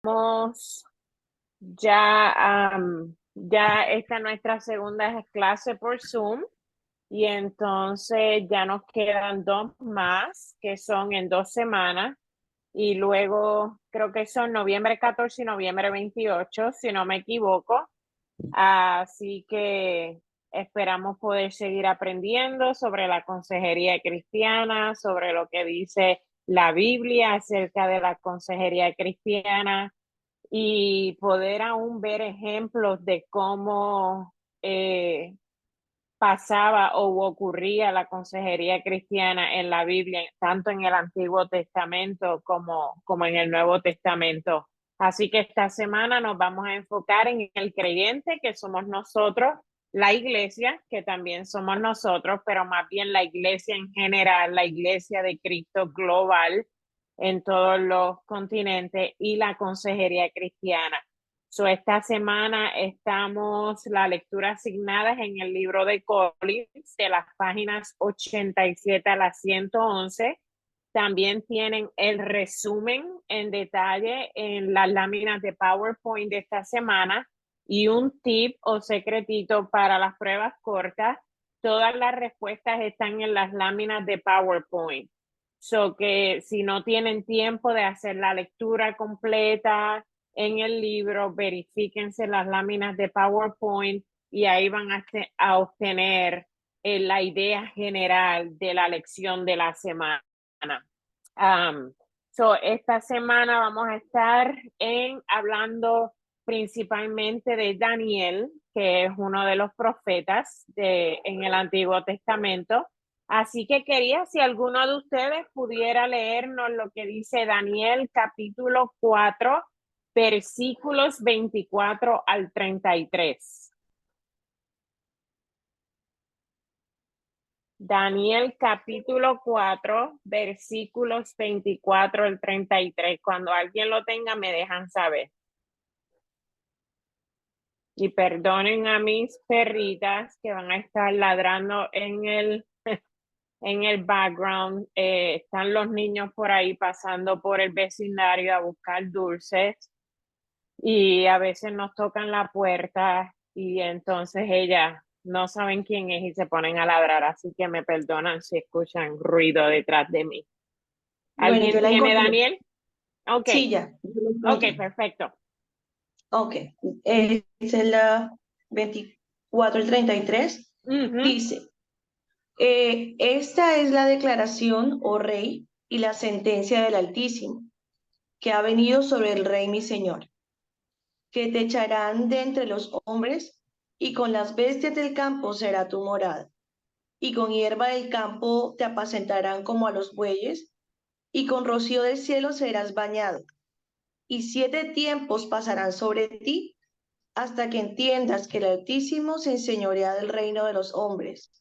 Estamos ya, ya esta es nuestra segunda clase por Zoom y entonces ya nos quedan dos más que son en 2 semanas y luego creo que son noviembre 14 y noviembre 28, si no me equivoco. Así que esperamos poder seguir aprendiendo sobre la consejería cristiana, sobre lo que dice la Biblia acerca de la consejería cristiana y poder aún ver ejemplos de cómo pasaba o ocurría la consejería cristiana en la Biblia, tanto en el Antiguo Testamento como en el Nuevo Testamento. Así que esta semana nos vamos a enfocar en el creyente, que somos nosotros, la iglesia, que también somos nosotros, pero más bien la iglesia en general, la iglesia de Cristo global en todos los continentes y la consejería cristiana. Esta semana estamos la lectura asignadas en el libro de Collins de las páginas 87 a las 111. También tienen el resumen en detalle en las láminas de PowerPoint de esta semana y un tip o secretito para las pruebas cortas. Todas las respuestas están en las láminas de PowerPoint. Que si no tienen tiempo de hacer la lectura completa en el libro, verifíquense las láminas de PowerPoint y ahí van a obtener la idea general de la lección de la semana. Esta semana vamos a estar hablando principalmente de Daniel, que es uno de los profetas en el Antiguo Testamento. Así que quería si alguno de ustedes pudiera leernos lo que dice Daniel capítulo 4, versículos 24 al 33. Daniel capítulo 4, versículos 24 al 33. Cuando alguien lo tenga, me dejan saber. Y perdonen a mis perritas que van a estar ladrando en el background. Están los niños por ahí pasando por el vecindario a buscar dulces y a veces nos tocan la puerta y entonces ellas no saben quién es y se ponen a ladrar, así que me perdonan si escuchan ruido detrás de mí. Bueno, yo ¿Alguien la tiene, encontré. Daniel? Ok, Sí, ya. ok, perfecto. Ok. Es la 24 al 33. Dice, esta es la declaración, oh rey, y la sentencia del Altísimo, que ha venido sobre el rey mi señor, que te echarán de entre los hombres, y con las bestias del campo será tu morada, y con hierba del campo te apacentarán como a los bueyes, y con rocío del cielo serás bañado, y 7 tiempos pasarán sobre ti, hasta que entiendas que el Altísimo se enseñorea del reino de los hombres,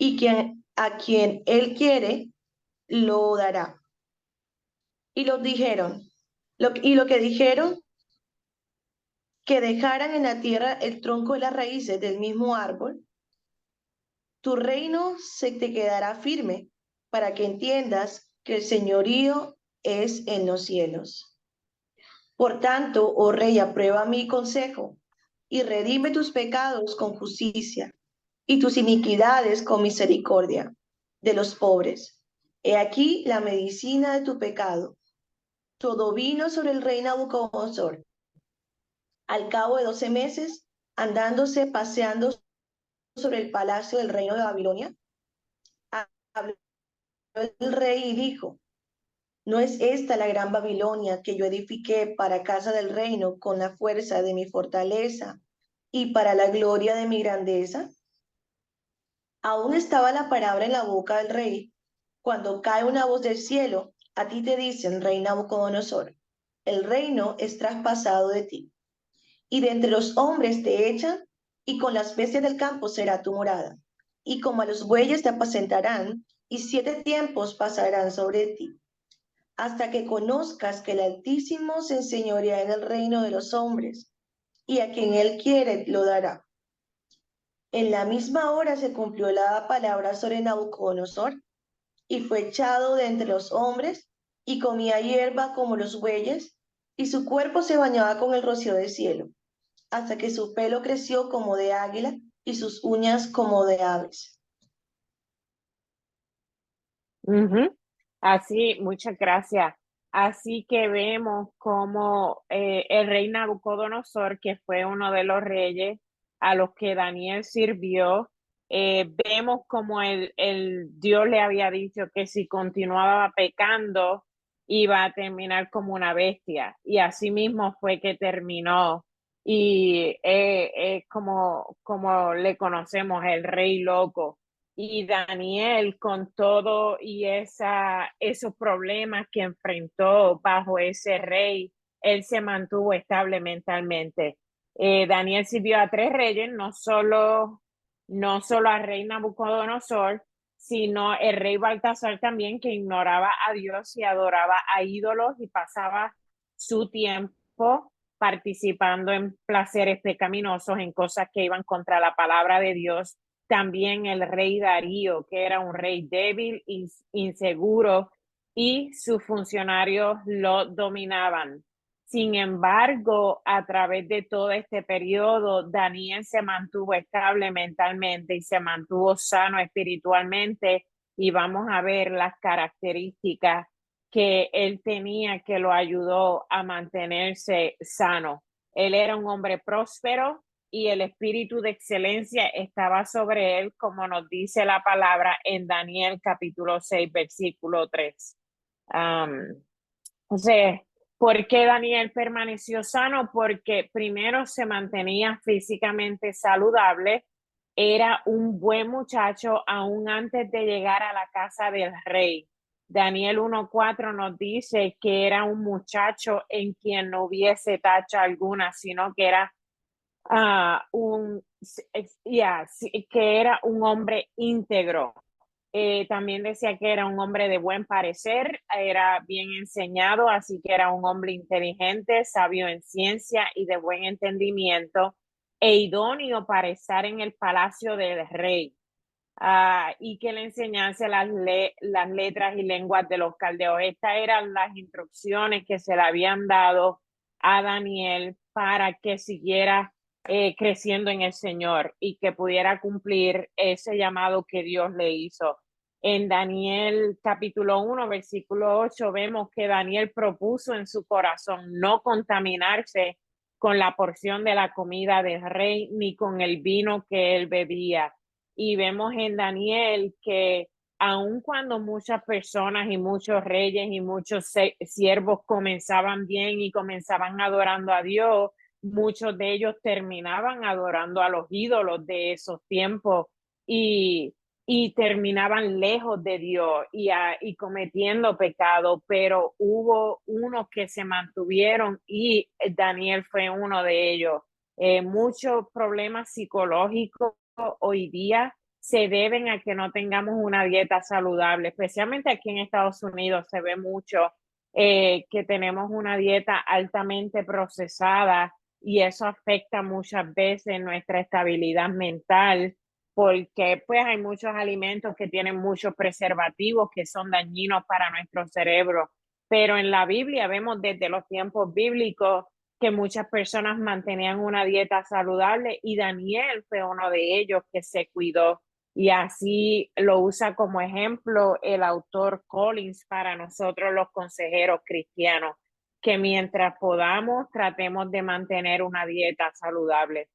y a quien él quiere, lo dará. Y lo que dijeron, que dejaran en la tierra el tronco de las raíces del mismo árbol, tu reino se te quedará firme, para que entiendas que el señorío es en los cielos. Por tanto, oh rey, aprueba mi consejo, y redime tus pecados con justicia, y tus iniquidades con misericordia de los pobres. He aquí la medicina de tu pecado. Todo vino sobre el rey Nabucodonosor. Al cabo de 12 meses, paseando sobre el palacio del reino de Babilonia, habló el rey y dijo, ¿no es esta la gran Babilonia que yo edifiqué para casa del reino con la fuerza de mi fortaleza y para la gloria de mi grandeza? Aún estaba la palabra en la boca del rey, cuando cae una voz del cielo, a ti te dicen, rey Nabucodonosor, el reino es traspasado de ti, y de entre los hombres te echan, y con las bestias del campo será tu morada, y como a los bueyes te apacentarán, y 7 tiempos pasarán sobre ti, hasta que conozcas que el Altísimo se enseñorea en el reino de los hombres, y a quien él quiere lo dará. En la misma hora se cumplió la palabra sobre Nabucodonosor, y fue echado de entre los hombres, y comía hierba como los bueyes, y su cuerpo se bañaba con el rocío del cielo, hasta que su pelo creció como de águila y sus uñas como de aves. Ujú. Así, muchas gracias. Así que vemos como el rey Nabucodonosor, que fue uno de los reyes a los que Daniel sirvió, vemos como el Dios le había dicho que si continuaba pecando, iba a terminar como una bestia. Y así mismo fue que terminó. Y es como le conocemos, el rey loco. Y Daniel, con todo y esos problemas que enfrentó bajo ese rey, él se mantuvo estable mentalmente. Daniel sirvió a tres reyes, no solo al rey Nabucodonosor, sino el rey Baltasar también, que ignoraba a Dios y adoraba a ídolos y pasaba su tiempo participando en placeres pecaminosos, en cosas que iban contra la palabra de Dios. También el rey Darío, que era un rey débil, inseguro, y sus funcionarios lo dominaban. Sin embargo, a través de todo este periodo, Daniel se mantuvo estable mentalmente y se mantuvo sano espiritualmente, y vamos a ver las características que él tenía que lo ayudó a mantenerse sano. Él era un hombre próspero y el espíritu de excelencia estaba sobre él, como nos dice la palabra en Daniel capítulo 6, versículo 3. O sea, ¿por qué Daniel permaneció sano? Porque primero se mantenía físicamente saludable, era un buen muchacho aún antes de llegar a la casa del rey. Daniel 1:4 nos dice que era un muchacho en quien no hubiese tacha alguna, sino que era que era un hombre íntegro. También decía que era un hombre de buen parecer, era bien enseñado, así que era un hombre inteligente, sabio en ciencia y de buen entendimiento, e idóneo para estar en el palacio del rey. Y que le enseñase las letras y lenguas de los caldeos. Estas eran las instrucciones que se le habían dado a Daniel para que siguiera creciendo en el Señor y que pudiera cumplir ese llamado que Dios le hizo. En Daniel capítulo 1, versículo 8, vemos que Daniel propuso en su corazón no contaminarse con la porción de la comida del rey ni con el vino que él bebía. Y vemos en Daniel que aun cuando muchas personas y muchos reyes y muchos siervos comenzaban bien y comenzaban adorando a Dios, muchos de ellos terminaban adorando a los ídolos de esos tiempos, y, y terminaban lejos de Dios y cometiendo pecado, pero hubo unos que se mantuvieron y Daniel fue uno de ellos. Muchos problemas psicológicos hoy día se deben a que no tengamos una dieta saludable, especialmente aquí en Estados Unidos se ve mucho que tenemos una dieta altamente procesada, y eso afecta muchas veces nuestra estabilidad mental, porque pues hay muchos alimentos que tienen muchos preservativos que son dañinos para nuestro cerebro. Pero en la Biblia vemos desde los tiempos bíblicos que muchas personas mantenían una dieta saludable, y Daniel fue uno de ellos que se cuidó, y así lo usa como ejemplo el autor Collins para nosotros los consejeros cristianos, que mientras podamos tratemos de mantener una dieta saludable.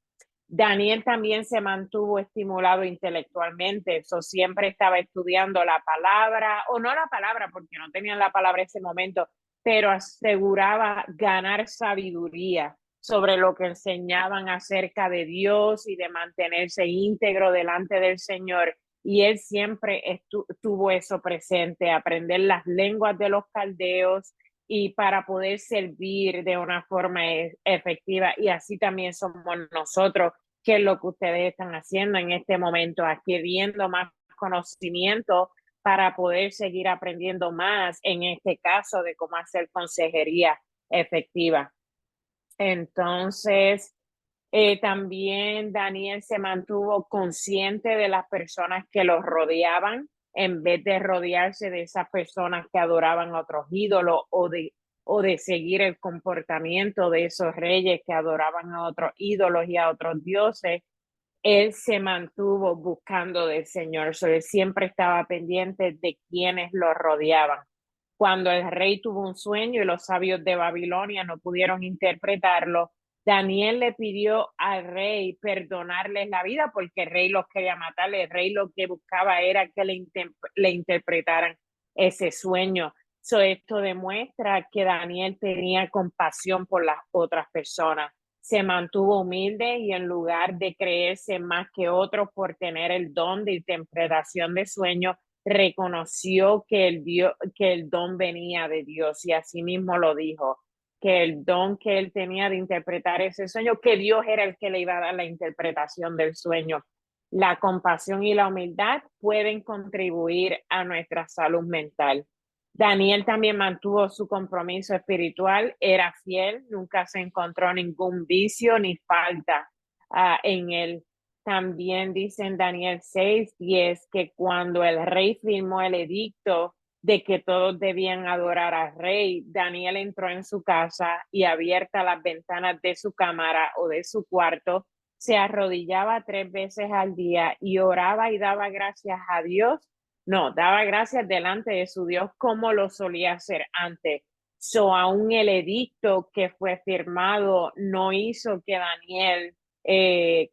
Daniel también se mantuvo estimulado intelectualmente, eso siempre estaba estudiando la palabra, o no la palabra porque no tenían la palabra en ese momento, pero aseguraba ganar sabiduría sobre lo que enseñaban acerca de Dios y de mantenerse íntegro delante del Señor. Y él siempre tuvo eso presente, aprender las lenguas de los caldeos y para poder servir de una forma efectiva. Y así también somos nosotros, que es lo que ustedes están haciendo en este momento, adquiriendo más conocimiento para poder seguir aprendiendo más, en este caso, de cómo hacer consejería efectiva. Entonces, también Daniel se mantuvo consciente de las personas que los rodeaban, en vez de rodearse de esas personas que adoraban a otros ídolos o de seguir el comportamiento de esos reyes que adoraban a otros ídolos y a otros dioses. Él se mantuvo buscando del Señor, él siempre estaba pendiente de quienes lo rodeaban. Cuando el rey tuvo un sueño y los sabios de Babilonia no pudieron interpretarlo, Daniel le pidió al rey perdonarles la vida porque el rey los quería matar. El rey lo que buscaba era que le interpretaran ese sueño. Esto demuestra que Daniel tenía compasión por las otras personas. Se mantuvo humilde y en lugar de creerse más que otros por tener el don de interpretación de sueños, reconoció que el don venía de Dios y asimismo lo dijo, que el don que él tenía de interpretar ese sueño, que Dios era el que le iba a dar la interpretación del sueño. La compasión y la humildad pueden contribuir a nuestra salud mental. Daniel también mantuvo su compromiso espiritual, era fiel, nunca se encontró ningún vicio ni falta en él. También dice en Daniel 6:10 que cuando el rey firmó el edicto de que todos debían adorar al rey, Daniel entró en su casa y abiertas las ventanas de su cámara o de su cuarto, se arrodillaba 3 veces al día y oraba y daba gracias a Dios. No, daba gracias delante de su Dios como lo solía hacer antes. Aún el edicto que fue firmado no hizo que Daniel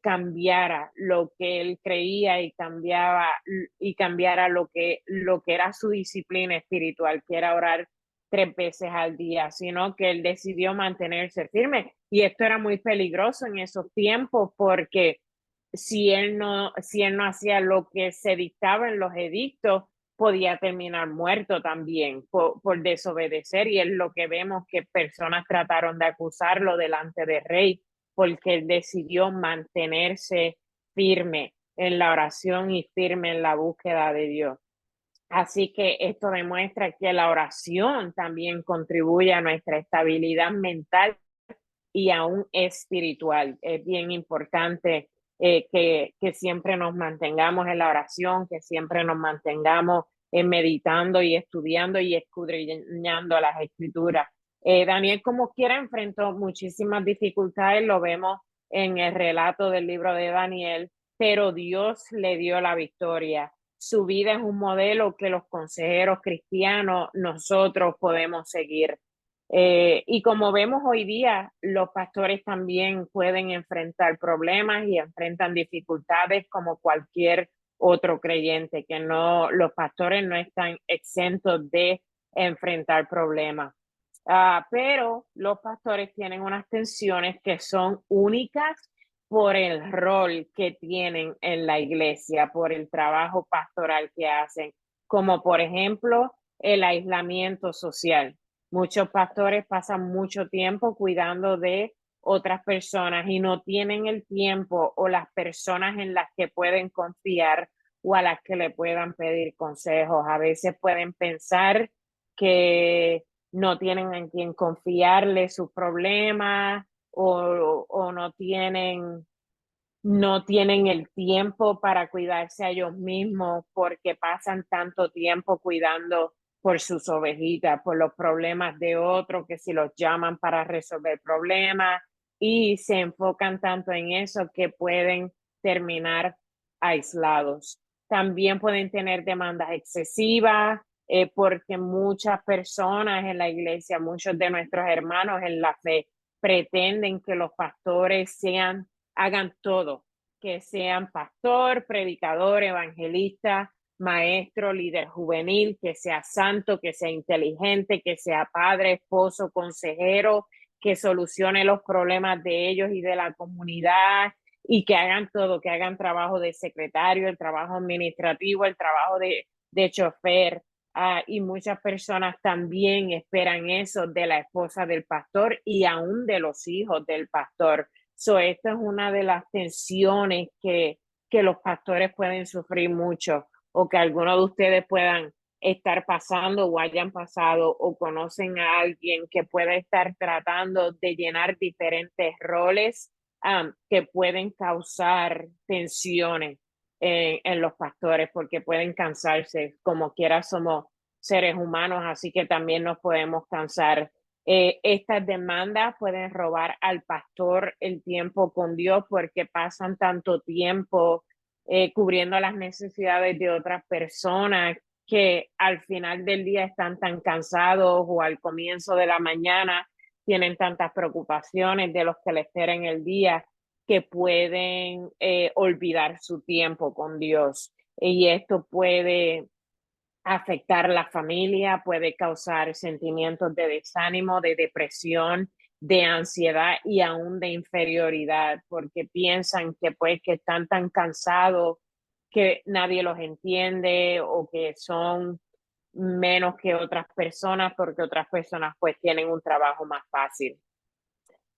cambiara lo que él creía y cambiara lo que era su disciplina espiritual, que era orar 3 veces al día, sino que él decidió mantenerse firme. Y esto era muy peligroso en esos tiempos porque si él no hacía lo que se dictaba en los edictos, podía terminar muerto también por desobedecer. Y es lo que vemos que personas trataron de acusarlo delante del rey porque él decidió mantenerse firme en la oración y firme en la búsqueda de Dios. Así que esto demuestra que la oración también contribuye a nuestra estabilidad mental y aún espiritual. Es bien importante que siempre nos mantengamos en la oración, que siempre nos mantengamos meditando y estudiando y escudriñando las escrituras. Daniel, como quiera, enfrentó muchísimas dificultades, lo vemos en el relato del libro de Daniel, pero Dios le dio la victoria. Su vida es un modelo que los consejeros cristianos nosotros podemos seguir. Y como vemos hoy día, los pastores también pueden enfrentar problemas y enfrentan dificultades como cualquier otro creyente, que no, los pastores no están exentos de enfrentar problemas. Pero los pastores tienen unas tensiones que son únicas por el rol que tienen en la iglesia, por el trabajo pastoral que hacen, como por ejemplo el aislamiento social. Muchos pastores pasan mucho tiempo cuidando de otras personas y no tienen el tiempo o las personas en las que pueden confiar o a las que le puedan pedir consejos. A veces pueden pensar que no tienen en quien confiarle sus problemas o no tienen el tiempo para cuidarse a ellos mismos porque pasan tanto tiempo cuidando por sus ovejitas, por los problemas de otros, que si los llaman para resolver problemas y se enfocan tanto en eso que pueden terminar aislados. También pueden tener demandas excesivas porque muchas personas en la iglesia, muchos de nuestros hermanos en la fe, pretenden que los pastores hagan todo, que sean pastor, predicador, evangelista, maestro, líder juvenil, que sea santo, que sea inteligente, que sea padre, esposo, consejero, que solucione los problemas de ellos y de la comunidad y que hagan todo, que hagan trabajo de secretario, el trabajo administrativo, el trabajo de chofer. Y muchas personas también esperan eso de la esposa del pastor y aún de los hijos del pastor. Esto es una de las tensiones que los pastores pueden sufrir mucho o que algunos de ustedes puedan estar pasando o hayan pasado o conocen a alguien que pueda estar tratando de llenar diferentes roles que pueden causar tensiones en los pastores porque pueden cansarse. Como quiera somos seres humanos, así que también nos podemos cansar Estas demandas pueden robar al pastor el tiempo con Dios porque pasan tanto tiempo cubriendo las necesidades de otras personas que al final del día están tan cansados o al comienzo de la mañana tienen tantas preocupaciones de los que le esperan el día que pueden olvidar su tiempo con Dios. Y esto puede afectar la familia, puede causar sentimientos de desánimo, de depresión, de ansiedad y aún de inferioridad, porque piensan que pues que están tan cansados que nadie los entiende o que son menos que otras personas porque otras personas pues tienen un trabajo más fácil.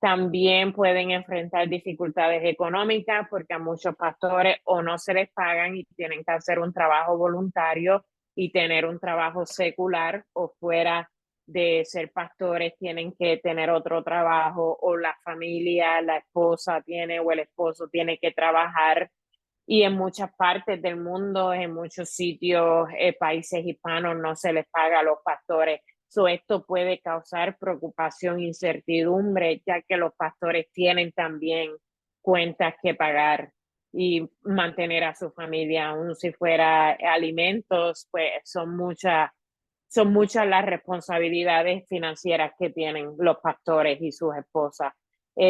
También pueden enfrentar dificultades económicas porque a muchos pastores o no se les pagan y tienen que hacer un trabajo voluntario y tener un trabajo secular, o fuera de ser pastores tienen que tener otro trabajo, o la familia, la esposa tiene o el esposo tiene que trabajar. Y en muchas partes del mundo, en muchos sitios, países hispanos, no se les paga a los pastores. Esto puede causar preocupación, incertidumbre, ya que los pastores tienen también cuentas que pagar y mantener a su familia, aun si fuera alimentos, pues son muchas las responsabilidades financieras que tienen los pastores y sus esposas.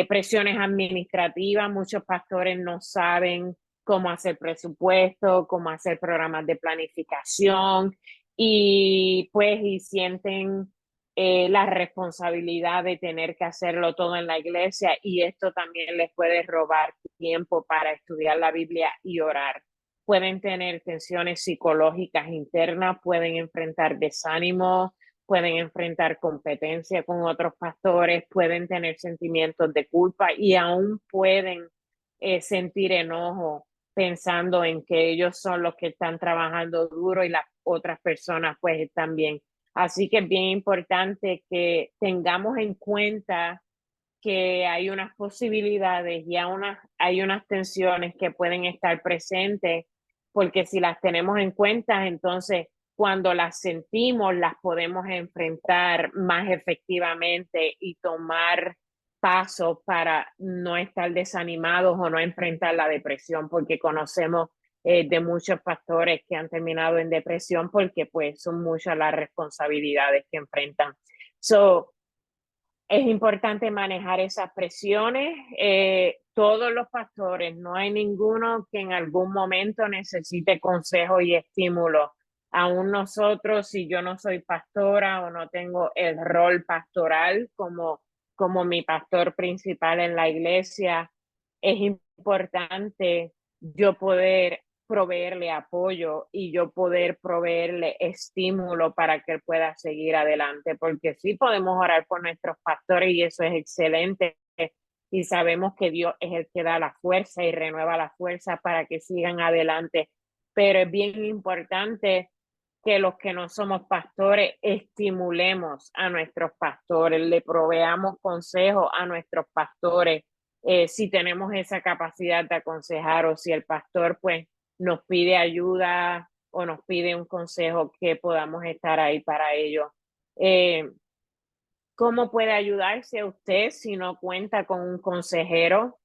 Presiones administrativas, muchos pastores no saben cómo hacer presupuesto, cómo hacer programas de planificación y pues y sienten la responsabilidad de tener que hacerlo todo en la iglesia, y esto también les puede robar tiempo para estudiar la Biblia y orar. Pueden tener tensiones psicológicas internas, pueden enfrentar desánimo, pueden enfrentar competencia con otros pastores, pueden tener sentimientos de culpa y aún pueden sentir enojo pensando en que ellos son los que están trabajando duro y las otras personas pues están bien. Así que es bien importante que tengamos en cuenta que hay unas posibilidades y hay unas tensiones que pueden estar presentes, porque si las tenemos en cuenta, entonces cuando las sentimos, las podemos enfrentar más efectivamente y tomar pasos para no estar desanimados o no enfrentar la depresión, porque conocemos de muchos pastores que han terminado en depresión porque pues son muchas las responsabilidades que enfrentan. So, es importante manejar esas presiones. Todos los pastores, no hay ninguno que en algún momento necesite consejo y estímulo. Aún nosotros, si yo no soy pastora o no tengo el rol pastoral como mi pastor principal en la iglesia, es importante yo poder proveerle apoyo y yo poder proveerle estímulo para que él pueda seguir adelante, porque sí podemos orar por nuestros pastores y eso es excelente, y sabemos que Dios es el que da la fuerza y renueva la fuerza para que sigan adelante, pero es bien importante que los que no somos pastores estimulemos a nuestros pastores, le proveamos consejos a nuestros pastores, si tenemos esa capacidad de aconsejar, o si el pastor pues nos pide ayuda o nos pide un consejo, que podamos estar ahí para ellos. ¿Cómo puede ayudarse usted si no cuenta con un consejero?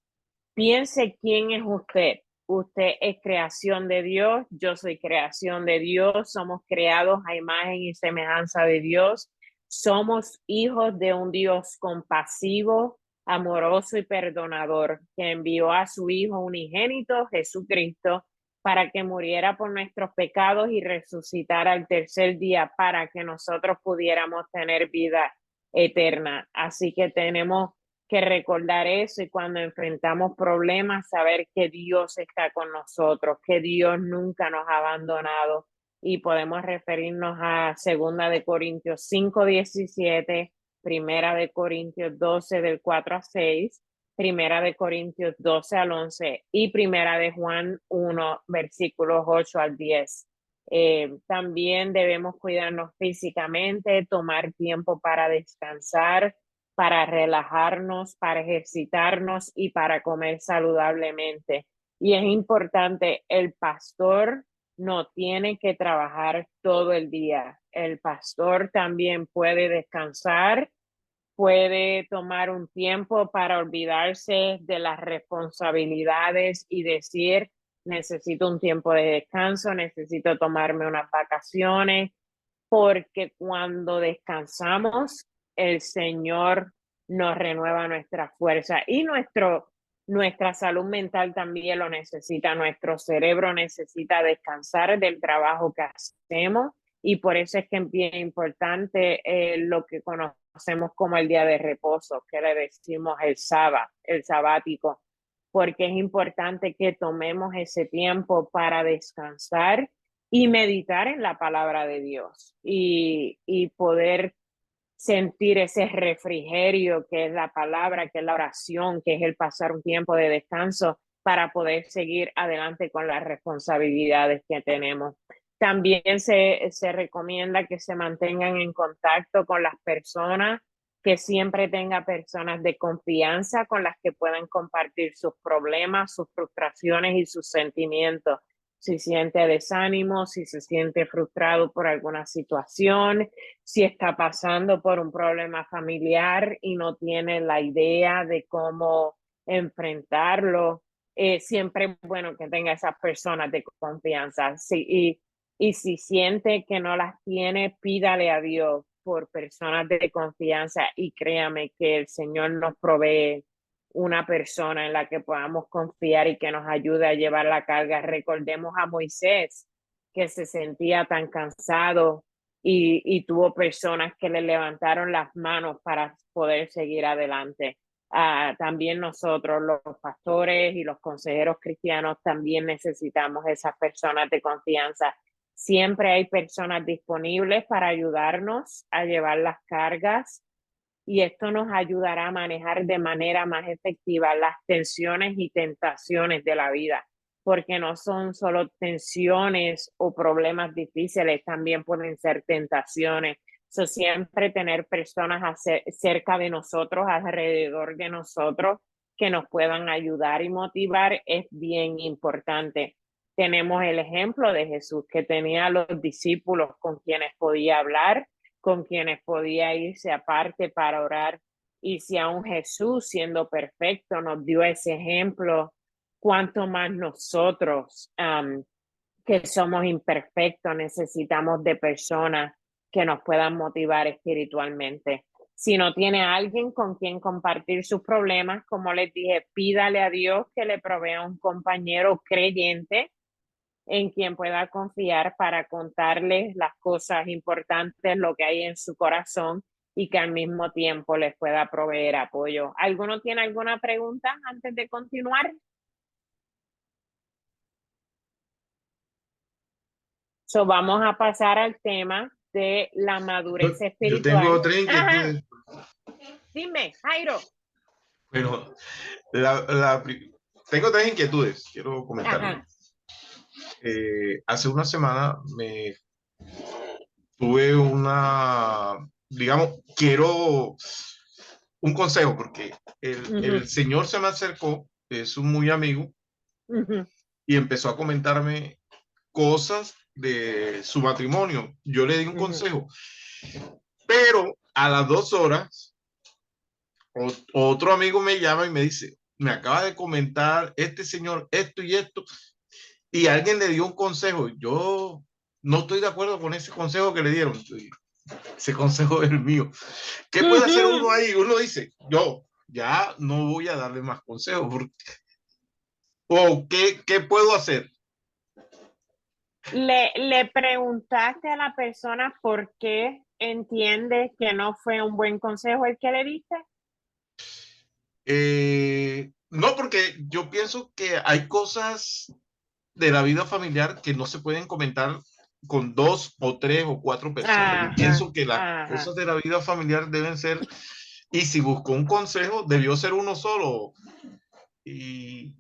Piense quién es usted. Usted es creación de Dios, yo soy creación de Dios, somos creados a imagen y semejanza de Dios, somos hijos de un Dios compasivo, amoroso y perdonador, que envió a su Hijo unigénito, Jesucristo, para que muriera por nuestros pecados y resucitara al tercer día para que nosotros pudiéramos tener vida eterna. Así que tenemos que recordar eso, y cuando enfrentamos problemas, saber que Dios está con nosotros, que Dios nunca nos ha abandonado, y podemos referirnos a Segunda de Corintios 5:17, Primera de Corintios 12 del 4 al 6, Primera de Corintios 12 al 11 y Primera de Juan 1 versículos 8 al 10. También debemos cuidarnos físicamente, tomar tiempo para descansar, para relajarnos, para ejercitarnos y para comer saludablemente. Y es importante, el pastor no tiene que trabajar todo el día. El pastor también puede descansar puede tomar un tiempo para olvidarse de las responsabilidades y decir, necesito un tiempo de descanso, necesito tomarme unas vacaciones, porque cuando descansamos, el Señor nos renueva nuestra fuerza y nuestra salud mental también lo necesita. Nuestro cerebro necesita descansar del trabajo que hacemos y por eso es que es bien importante lo que conocemos como el día de reposo, que le decimos el sábado, el sabático, porque es importante que tomemos ese tiempo para descansar y meditar en la palabra de Dios y poder sentir ese refrigerio que es la palabra, que es la oración, que es el pasar un tiempo de descanso para poder seguir adelante con las responsabilidades que tenemos. También se recomienda que se mantengan en contacto con las personas, que siempre tenga personas de confianza con las que puedan compartir sus problemas, sus frustraciones y sus sentimientos. Si siente desánimo, si se siente frustrado por alguna situación, si está pasando por un problema familiar y no tiene la idea de cómo enfrentarlo, siempre es bueno que tenga esas personas de confianza. Sí, y si siente que no las tiene, pídale a Dios por personas de confianza y créame que el Señor nos provee una persona en la que podamos confiar y que nos ayude a llevar la carga. Recordemos a Moisés, que se sentía tan cansado y tuvo personas que le levantaron las manos para poder seguir adelante. También nosotros, los pastores y los consejeros cristianos, también necesitamos esas personas de confianza. Siempre hay personas disponibles para ayudarnos a llevar las cargas y esto nos ayudará a manejar de manera más efectiva las tensiones y tentaciones de la vida, porque no son solo tensiones o problemas difíciles, también pueden ser tentaciones. So, siempre tener personas cerca de nosotros, alrededor de nosotros, que nos puedan ayudar y motivar es bien importante. Tenemos el ejemplo de Jesús, que tenía a los discípulos con quienes podía hablar, con quienes podía irse aparte para orar. Y si aún Jesús, siendo perfecto, nos dio ese ejemplo, cuánto más nosotros, que somos imperfectos, necesitamos de personas que nos puedan motivar espiritualmente. Si no tiene a alguien con quien compartir sus problemas, como les dije, pídale a Dios que le provea un compañero creyente en quien pueda confiar para contarles las cosas importantes, lo que hay en su corazón y que al mismo tiempo les pueda proveer apoyo. ¿Alguno tiene alguna pregunta antes de continuar? So, vamos a pasar al tema de la madurez Yo tengo espiritual. otra Ajá. inquietud. Dime, Jairo. Bueno, tengo tres inquietudes, quiero comentarles. Hace una semana tuve digamos, quiero un consejo, porque el señor se me acercó, es un muy amigo, y empezó a comentarme cosas de su matrimonio. Yo le di un consejo, pero a las 2 horas, otro amigo me llama y me dice, me acaba de comentar este señor esto y esto, y alguien le dio un consejo. Yo no estoy de acuerdo con ese consejo que le dieron. Ese consejo es el mío. ¿Qué puede hacer uno ahí? Uno dice, yo ya no voy a darle más consejos. ¿O qué puedo hacer? ¿Le preguntaste a la persona por qué entiende que no fue un buen consejo el que le diste? No, porque yo pienso que hay cosas de la vida familiar que no se pueden comentar con 2 o 3 o 4 personas. Yo pienso que las cosas de la vida familiar deben ser, y si buscó un consejo, debió ser uno solo. Y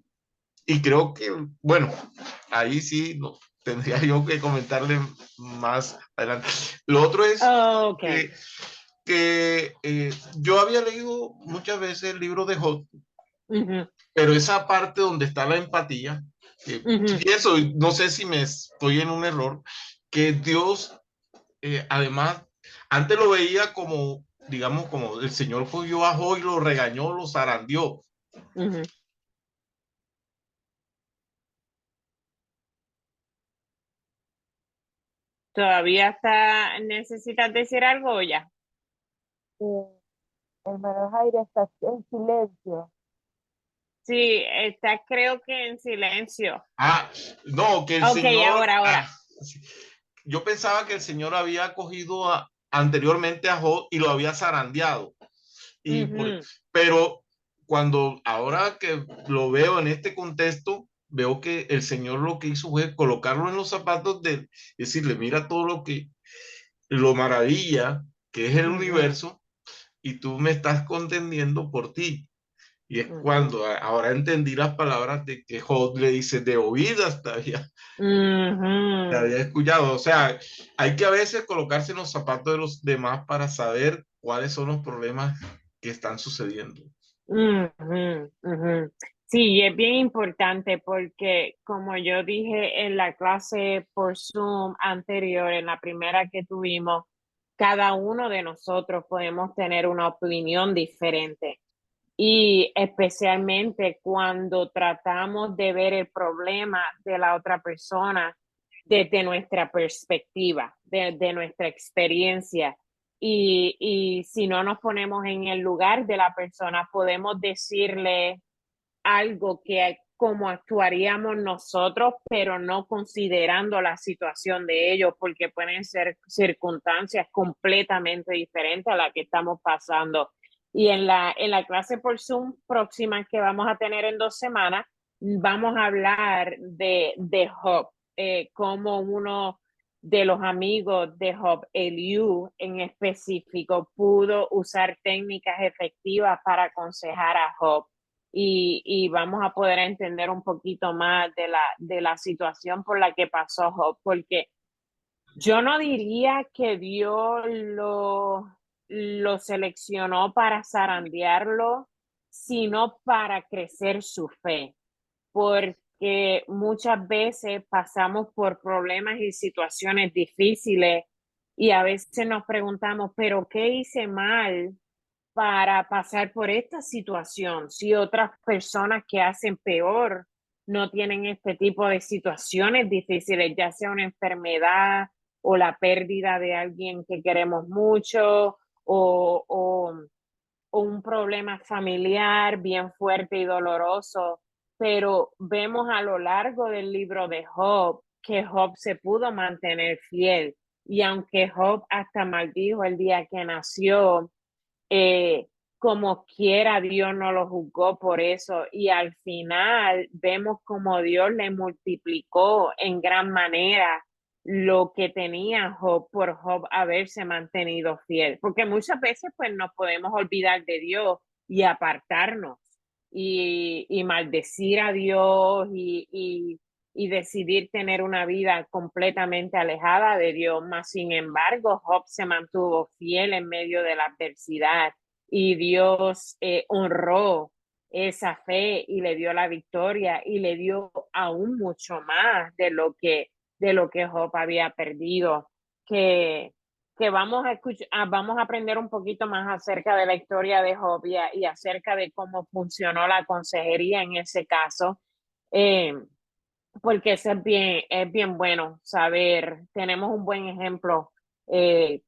creo que, bueno, ahí sí no, tendría yo que comentarle más adelante. Lo otro es que yo había leído muchas veces el libro de Job, pero esa parte donde está la empatía, y eso, no sé si me estoy en un error, que Dios, además, antes lo veía como digamos, como el Señor cogió a Job y lo regañó, lo zarandeó. ¿Todavía necesitas decir algo o ya? Hermano Jairo, estás en silencio. Sí, está creo que en silencio. No, que el Ok, Señor... ahora. Yo pensaba que el Señor había cogido anteriormente a Job y lo había zarandeado. Pero ahora que lo veo en este contexto, veo que el Señor lo que hizo fue colocarlo en los zapatos de él, decirle, mira todo lo maravilla que es el universo y tú me estás contendiendo por ti. Y es cuando ahora entendí las palabras de que Job le dice, de oídas te había escuchado. O sea, hay que a veces colocarse en los zapatos de los demás para saber cuáles son los problemas que están sucediendo. Sí, es bien importante porque como yo dije en la clase por Zoom anterior, en la primera que tuvimos, cada uno de nosotros podemos tener una opinión diferente. Y especialmente cuando tratamos de ver el problema de la otra persona desde nuestra perspectiva, de nuestra experiencia. Y si no nos ponemos en el lugar de la persona, podemos decirle algo que como actuaríamos nosotros, pero no considerando la situación de ellos, porque pueden ser circunstancias completamente diferentes a la que estamos pasando. Y en la clase por Zoom próxima que vamos a tener en 2 semanas, vamos a hablar de Job, como uno de los amigos de Job, Eliú en específico, pudo usar técnicas efectivas para aconsejar a Job. Y vamos a poder entender un poquito más de la situación por la que pasó Job, porque yo no diría que Dios lo seleccionó para zarandearlo, sino para crecer su fe, porque muchas veces pasamos por problemas y situaciones difíciles y a veces nos preguntamos, ¿pero qué hice mal para pasar por esta situación? Si otras personas que hacen peor no tienen este tipo de situaciones difíciles, ya sea una enfermedad o la pérdida de alguien que queremos mucho o un problema familiar bien fuerte y doloroso, pero vemos a lo largo del libro de Job que Job se pudo mantener fiel, y aunque Job hasta maldijo el día que nació, como quiera Dios no lo juzgó por eso, y al final vemos como Dios le multiplicó en gran manera lo que tenía Job por Job haberse mantenido fiel, porque muchas veces pues nos podemos olvidar de Dios y apartarnos y maldecir a Dios y decidir tener una vida completamente alejada de Dios. Mas, sin embargo, Job se mantuvo fiel en medio de la adversidad y Dios honró esa fe y le dio la victoria y le dio aún mucho más de lo que Job había perdido. Que vamos a escuchar, vamos a aprender un poquito más acerca de la historia de Job y acerca de cómo funcionó la consejería en ese caso. Porque eso es bien bueno saber. Tenemos un buen ejemplo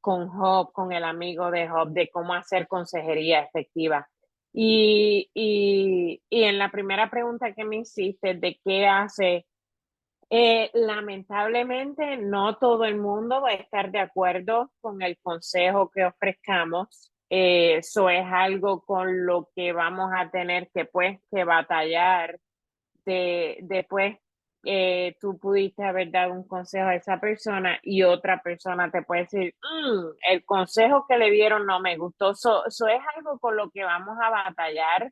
con Job, con el amigo de Job, de cómo hacer consejería efectiva. Y en la primera pregunta que me hiciste de qué hace, lamentablemente no todo el mundo va a estar de acuerdo con el consejo que ofrezcamos. Eso es algo con lo que vamos a tener que batallar después. Tú pudiste haber dado un consejo a esa persona y otra persona te puede decir, el consejo que le dieron no me gustó. Eso es algo con lo que vamos a batallar.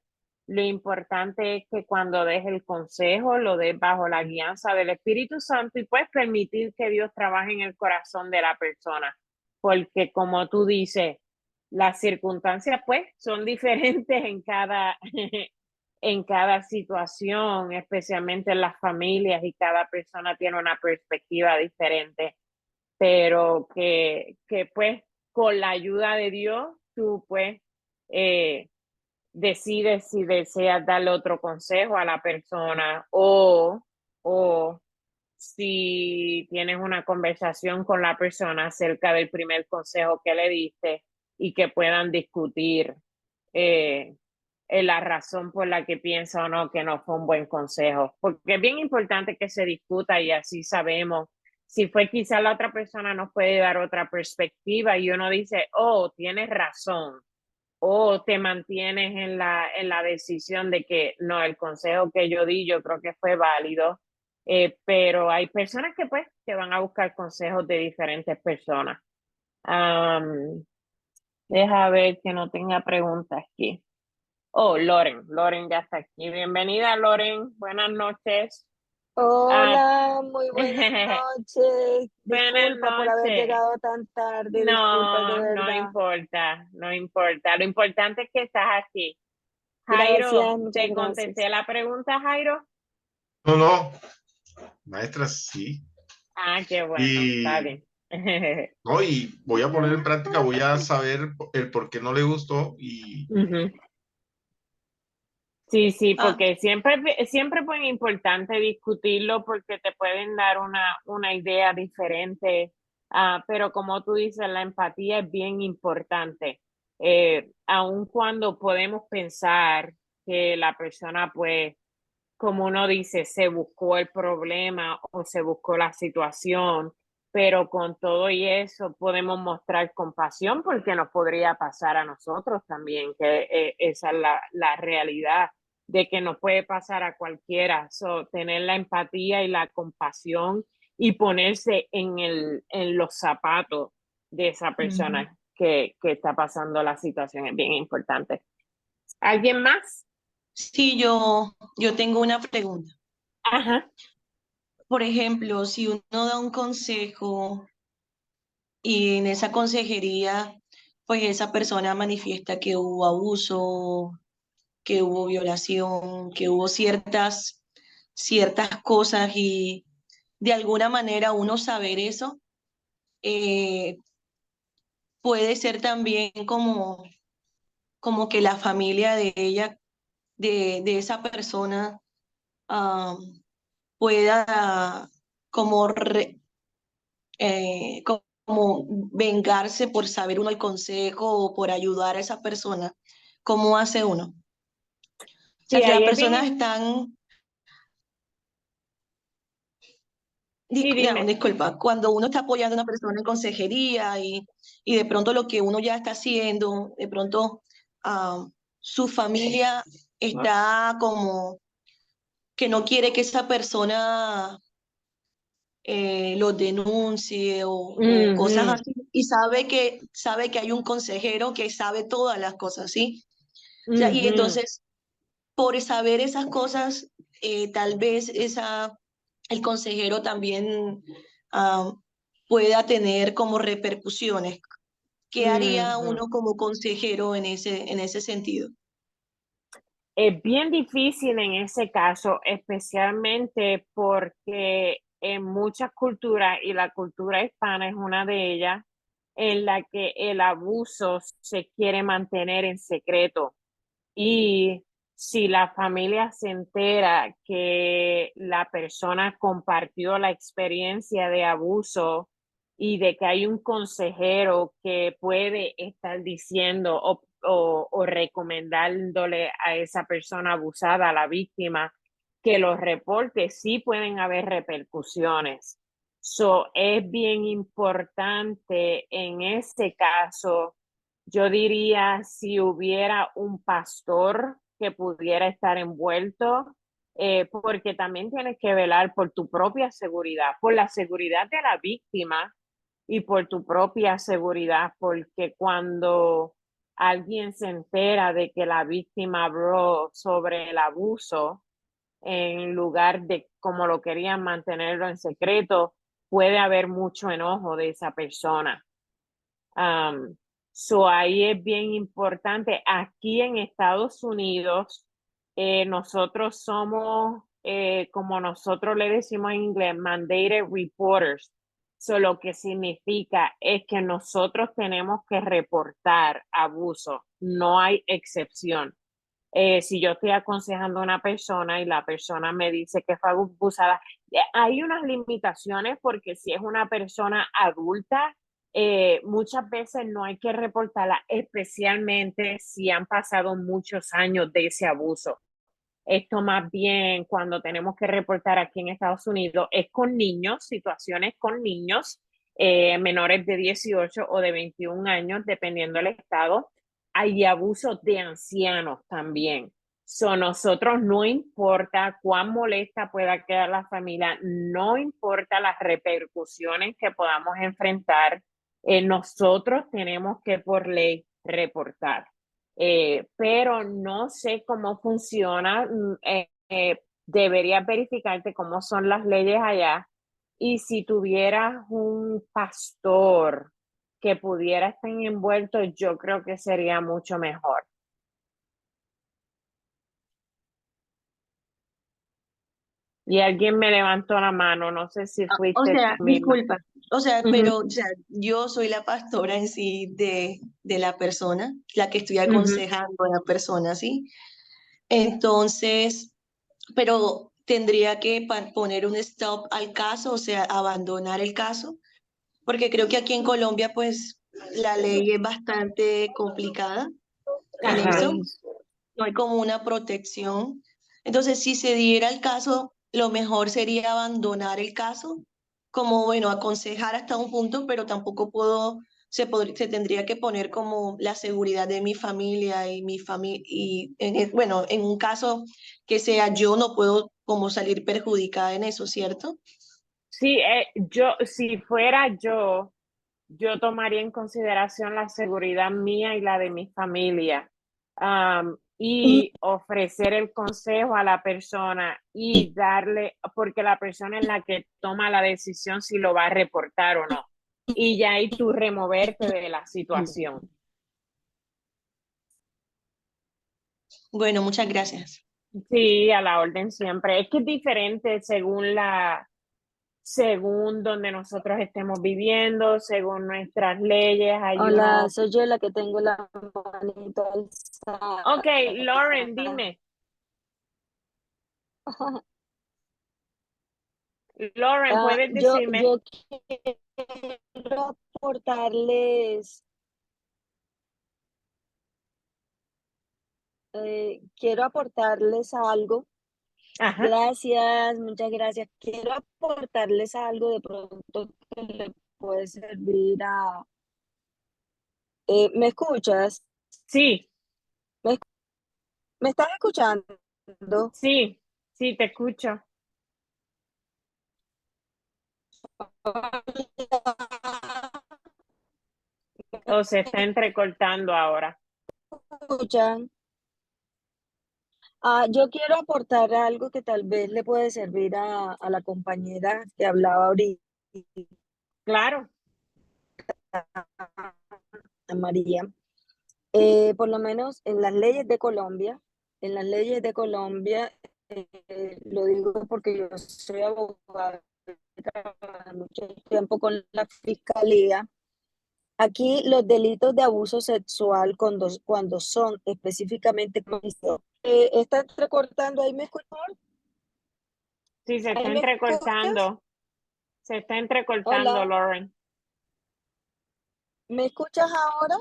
Lo importante es que cuando des el consejo, lo des bajo la guianza del Espíritu Santo y puedes permitir que Dios trabaje en el corazón de la persona. Porque como tú dices, las circunstancias pues son diferentes en cada situación, especialmente en las familias, y cada persona tiene una perspectiva diferente, pero que pues con la ayuda de Dios tú pues decides si deseas darle otro consejo a la persona o si tienes una conversación con la persona acerca del primer consejo que le diste y que puedan discutir la razón por la que piensa o no que no fue un buen consejo. Porque es bien importante que se discuta y así sabemos si fue quizá la otra persona nos puede dar otra perspectiva y uno dice, oh, tienes razón. O te mantienes en la decisión de que no, el consejo que yo di yo creo que fue válido, pero hay personas que pues que van a buscar consejos de diferentes personas. Deja ver que no tenga preguntas aquí. Oh, Loren ya está aquí. Bienvenida, Loren. Buenas noches. Hola, muy buenas noches. Buenas Disculpa por haber noches. llegado tan tarde, disculpa de No, no verdad. importa, no importa. Lo importante es que estás aquí. Gracias, Jairo, muchas ¿te gracias. contesté la pregunta, Jairo? No, no, maestra, sí. Ah, qué bueno, está Y, bien. no, y voy a poner en práctica, voy a saber el por qué no le gustó y Ujú. Sí, sí, Ah, porque siempre es muy importante discutirlo porque te pueden dar una idea diferente, pero como tú dices, la empatía es bien importante. Aun cuando podemos pensar que la persona, pues, como uno dice, se buscó el problema o se buscó la situación, pero con todo y eso podemos mostrar compasión porque nos podría pasar a nosotros también, que esa es la realidad de que nos puede pasar a cualquiera. So, tener la empatía y la compasión y ponerse en los zapatos de esa ujú. persona que está pasando la situación es bien importante. ¿Alguien más? Sí, yo tengo una pregunta. Ajá. Por ejemplo, si uno da un consejo y en esa consejería, pues esa persona manifiesta que hubo abuso, que hubo violación, que hubo ciertas cosas y de alguna manera uno saber eso, eh, puede ser también como que la familia de ella, de esa persona, ah, pueda como, como vengarse por saber uno el consejo o por ayudar a esa persona. ¿Cómo hace uno? O sea, Sí, si las ahí es personas bien. están, Sí, digamos, dime. disculpa, cuando uno está apoyando a una persona en consejería y de pronto lo que uno ya está haciendo, de pronto ah, su familia está como que no quiere que esa persona lo denuncie o cosas Ujú, así, y sabe que hay un consejero que sabe todas las cosas, ¿sí? O sea, y ujú. entonces, por saber esas cosas, tal vez el consejero también ah, pueda tener como repercusiones. ¿Qué haría Ujú. uno como consejero en ese sentido? Es bien difícil en ese caso, especialmente porque en muchas culturas, y la cultura hispana es una de ellas, en la que el abuso se quiere mantener en secreto. Y si la familia se entera que la persona compartió la experiencia de abuso y de que hay un consejero que puede estar diciendo o recomendándole a esa persona abusada, a la víctima, que los reportes, sí pueden haber repercusiones. So, es bien importante en ese caso, yo diría, si hubiera un pastor que pudiera estar envuelto, porque también tienes que velar por tu propia seguridad, por la seguridad de la víctima y por tu propia seguridad, porque cuando alguien se entera de que la víctima habló sobre el abuso, en lugar de como lo querían mantenerlo en secreto, puede haber mucho enojo de esa persona. Um, so ahí es bien importante. Aquí en Estados Unidos, nosotros somos, como nosotros le decimos en inglés, mandated reporters. So, lo que significa es que nosotros tenemos que reportar abuso, no hay excepción. Si yo estoy aconsejando a una persona y la persona me dice que fue abusada, hay unas limitaciones porque si es una persona adulta, muchas veces no hay que reportarla, especialmente si han pasado muchos años de ese abuso. Esto más bien cuando tenemos que reportar aquí en Estados Unidos es con niños, situaciones con niños menores de 18 o de 21 años, dependiendo del estado. Hay abusos de ancianos también. Nosotros no importa cuán molesta pueda quedar la familia, no importa las repercusiones que podamos enfrentar, nosotros tenemos que por ley reportar. Pero no sé cómo funciona. Deberías verificarte cómo son las leyes allá. Y si tuvieras un pastor que pudiera estar envuelto, yo creo que sería mucho mejor. Y alguien me levantó la mano, no sé si O fuiste sea, tú misma. disculpa, pero o sea, yo soy la pastora en sí de la persona, la que estoy aconsejando a la persona, ¿sí? Entonces, pero tendría que poner un stop al caso, o sea, abandonar el caso, porque creo que aquí en Colombia, pues, la ley es bastante complicada en Ajá. eso, no hay como una protección. Entonces, si se diera el caso, lo mejor sería abandonar el caso, como, bueno, aconsejar hasta un punto, pero tampoco se tendría que poner como la seguridad de mi familia y mi familia, y bueno, en un caso que sea yo, no puedo como salir perjudicada en eso, ¿cierto? Sí, si fuera yo tomaría en consideración la seguridad mía y la de mi familia. Y ofrecer el consejo a la persona y darle, porque la persona es la que toma la decisión si lo va a reportar o no. Y ya ahí tú removerte de la situación. Bueno, muchas gracias. Sí, a la orden siempre. Es que es diferente según donde nosotros estemos viviendo, según nuestras leyes, hay Hola, uno. soy yo la que tengo la manito alzada. Ok, Lauren, dime. Lauren, ¿puedes decirme? Yo quiero aportarles, quiero aportarles algo. Ajá. Gracias, muchas gracias. Quiero aportarles algo de pronto que le puede servir a... ¿me escuchas? Sí, ¿Me, me estás escuchando? sí, sí, te escucho. O se está entrecortando ahora. ¿Escuchan? Yo quiero aportar algo que tal vez le puede servir a la compañera que hablaba ahorita, Claro. a María. Por lo menos en las leyes de Colombia, lo digo porque yo soy abogada, he trabajado mucho tiempo con la fiscalía. Aquí los delitos de abuso sexual cuando son específicamente cometidos, está entrecortando, ¿ahí me escuchas? Sí, se está ¿Ahí me escuchas? entrecortando. Se está entrecortando, Hola, Lauren. ¿me escuchas ahora?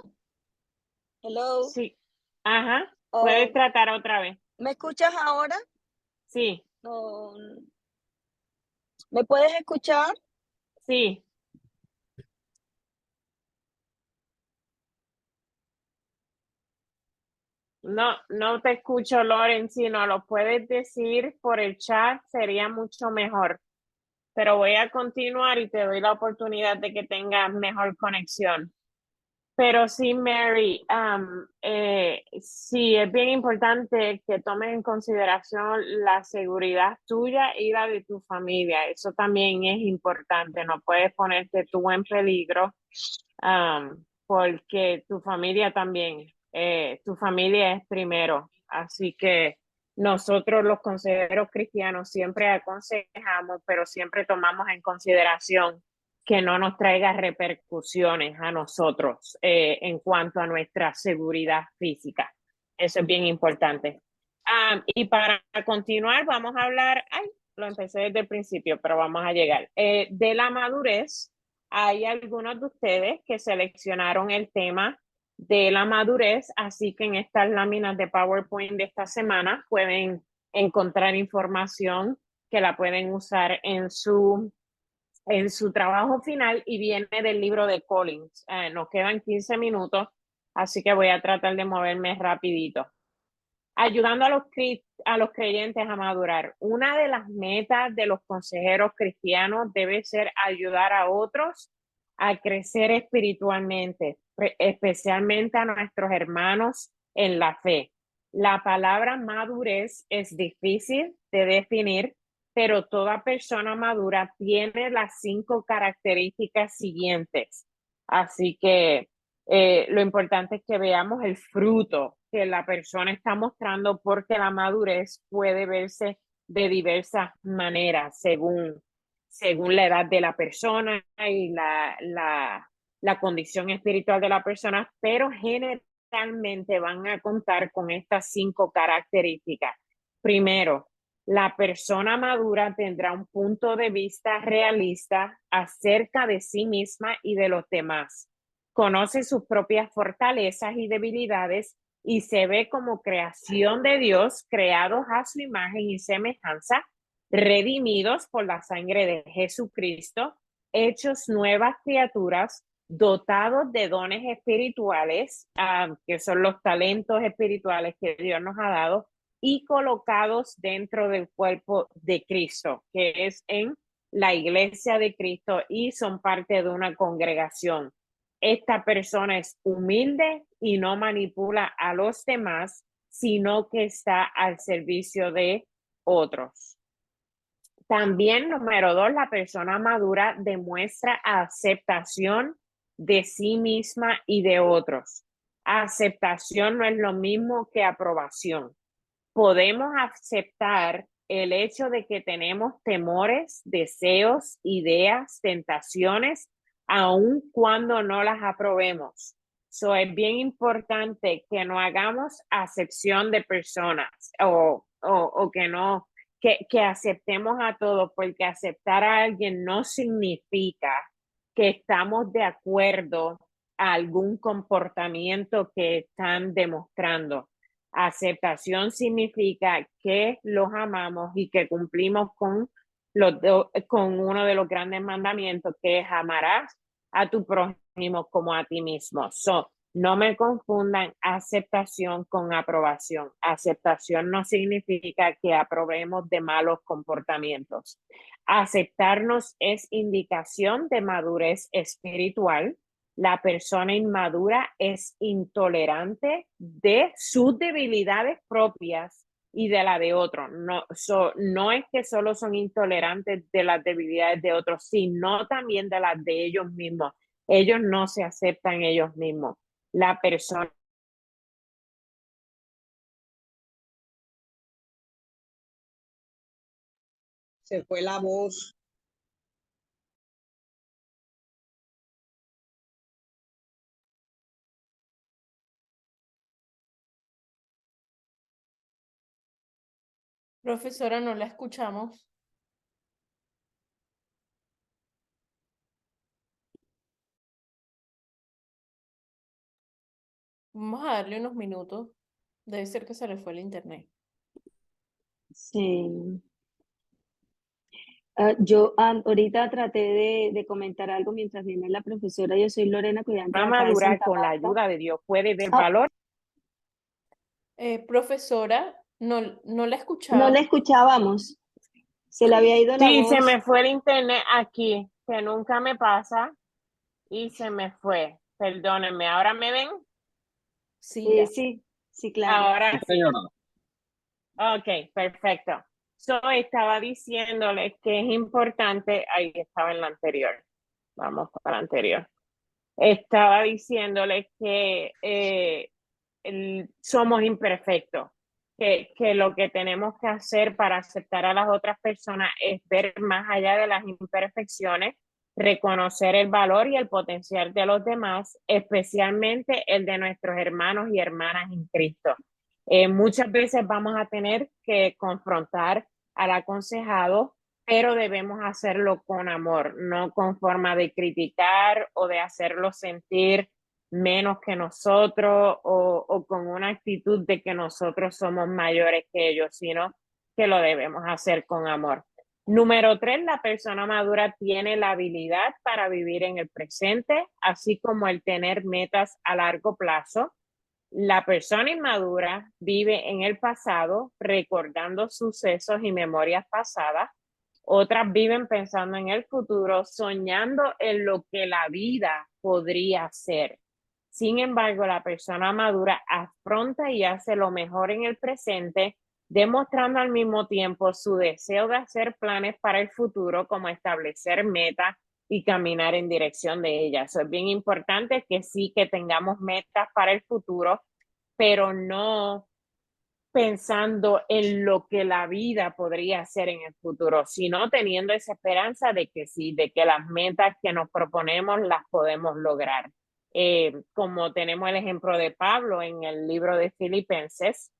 Hello. Sí. Ajá. Puedes Oh, tratar otra vez. ¿me escuchas ahora? Sí, No, ¿me puedes escuchar? sí. No, no te escucho, Lauren. Si no lo puedes decir por el chat, sería mucho mejor. Pero voy a continuar y te doy la oportunidad de que tengas mejor conexión. Pero sí, Mary, sí, es bien importante que tomes en consideración la seguridad tuya y la de tu familia. Eso también es importante. No puedes ponerte tú en peligro, porque tu familia también, tu familia es primero. Así que nosotros los consejeros cristianos siempre aconsejamos, pero siempre tomamos en consideración que no nos traiga repercusiones a nosotros en cuanto a nuestra seguridad física. Eso es bien importante. Y para continuar, vamos a hablar, lo empecé desde el principio, pero vamos a llegar. De la madurez, hay algunos de ustedes que seleccionaron el tema de la madurez, así que en estas láminas de PowerPoint de esta semana pueden encontrar información que la pueden usar en su trabajo final y viene del libro de Collins. Nos quedan 15 minutos, así que voy a tratar de moverme rapidito. Ayudando a los creyentes a madurar. Una de las metas de los consejeros cristianos debe ser ayudar a otros a crecer espiritualmente, especialmente a nuestros hermanos en la fe. La palabra madurez es difícil de definir, pero toda persona madura tiene las 5 características siguientes. Así que lo importante es que veamos el fruto que la persona está mostrando, porque la madurez puede verse de diversas maneras según la edad de la persona y la condición espiritual de la persona, pero generalmente van a contar con estas 5 características. Primero, la persona madura tendrá un punto de vista realista acerca de sí misma y de los demás. Conoce sus propias fortalezas y debilidades y se ve como creación de Dios, creados a su imagen y semejanza, redimidos por la sangre de Jesucristo, hechos nuevas criaturas, dotados de dones espirituales, que son los talentos espirituales que Dios nos ha dado, y colocados dentro del cuerpo de Cristo, que es en la iglesia de Cristo, y son parte de una congregación. Esta persona es humilde y no manipula a los demás, sino que está al servicio de otros. También, número 2, la persona madura demuestra aceptación de sí misma y de otros. Aceptación no es lo mismo que aprobación. Podemos aceptar el hecho de que tenemos temores, deseos, ideas, tentaciones, aun cuando no las aprobemos. Es bien importante que no hagamos acepción de personas o que no, que aceptemos a todos, porque aceptar a alguien no significa que estamos de acuerdo a algún comportamiento que están demostrando. Aceptación significa que los amamos y que cumplimos con uno de los grandes mandamientos, que es amarás a tu prójimo como a ti mismo. No me confundan aceptación con aprobación. Aceptación no significa que aprobemos de malos comportamientos. Aceptarnos es indicación de madurez espiritual. La persona inmadura es intolerante de sus debilidades propias y de la de otros. No es que solo son intolerantes de las debilidades de otros, sino también de las de ellos mismos. Ellos no se aceptan ellos mismos. La persona Se fue la voz. Profesora, no la escuchamos. Vamos a darle unos minutos. Debe ser que se le fue el internet. Sí. Yo ahorita traté de comentar algo mientras viene la profesora. Yo soy Lorena, cuidante de acá de madura Santa con la Marta. ayuda de Dios puede ver Ah. valor. Profesora, no la No escuchaba. la escuchábamos. Se le había ido la Sí, voz. se me fue el internet aquí, que nunca me pasa, y se me fue. Perdónenme, ¿ahora me ven? Sí, ya. Sí, claro. Ahora sí. Ok, perfecto. Estaba diciéndoles que es importante, ahí estaba en la anterior. Vamos para la anterior. Estaba diciéndoles que somos imperfectos, que lo que tenemos que hacer para aceptar a las otras personas es ver más allá de las imperfecciones reconocer el valor y el potencial de los demás, especialmente el de nuestros hermanos y hermanas en Cristo. Muchas veces vamos a tener que confrontar al aconsejado, pero debemos hacerlo con amor, no con forma de criticar o de hacerlo sentir menos que nosotros o con una actitud de que nosotros somos mayores que ellos, sino que lo debemos hacer con amor. Número 3, la persona madura tiene la habilidad para vivir en el presente, así como el tener metas a largo plazo. La persona inmadura vive en el pasado, recordando sucesos y memorias pasadas. Otras viven pensando en el futuro, soñando en lo que la vida podría ser. Sin embargo, la persona madura afronta y hace lo mejor en el presente, demostrando al mismo tiempo su deseo de hacer planes para el futuro, como establecer metas y caminar en dirección de ellas. Eso es bien importante, que sí que tengamos metas para el futuro, pero no pensando en lo que la vida podría hacer en el futuro, sino teniendo esa esperanza de que sí, de que las metas que nos proponemos las podemos lograr. Como tenemos el ejemplo de Pablo en el libro de Filipenses,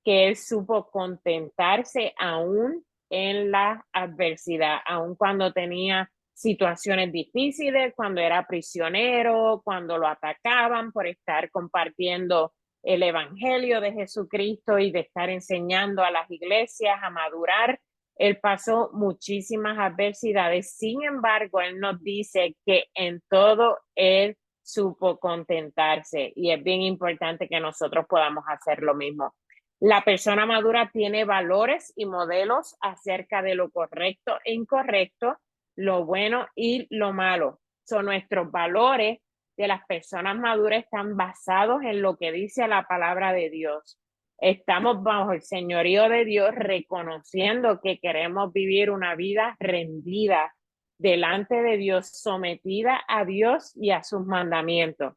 que él supo contentarse aún en la adversidad, aún cuando tenía situaciones difíciles, cuando era prisionero, cuando lo atacaban por estar compartiendo el evangelio de Jesucristo y de estar enseñando a las iglesias a madurar. Él pasó muchísimas adversidades. Sin embargo, él nos dice que en todo él supo contentarse, y es bien importante que nosotros podamos hacer lo mismo. La persona madura tiene valores y modelos acerca de lo correcto e incorrecto, lo bueno y lo malo. Son nuestros valores de las personas maduras están basados en lo que dice la palabra de Dios. Estamos bajo el señorío de Dios, reconociendo que queremos vivir una vida rendida delante de Dios, sometida a Dios y a sus mandamientos.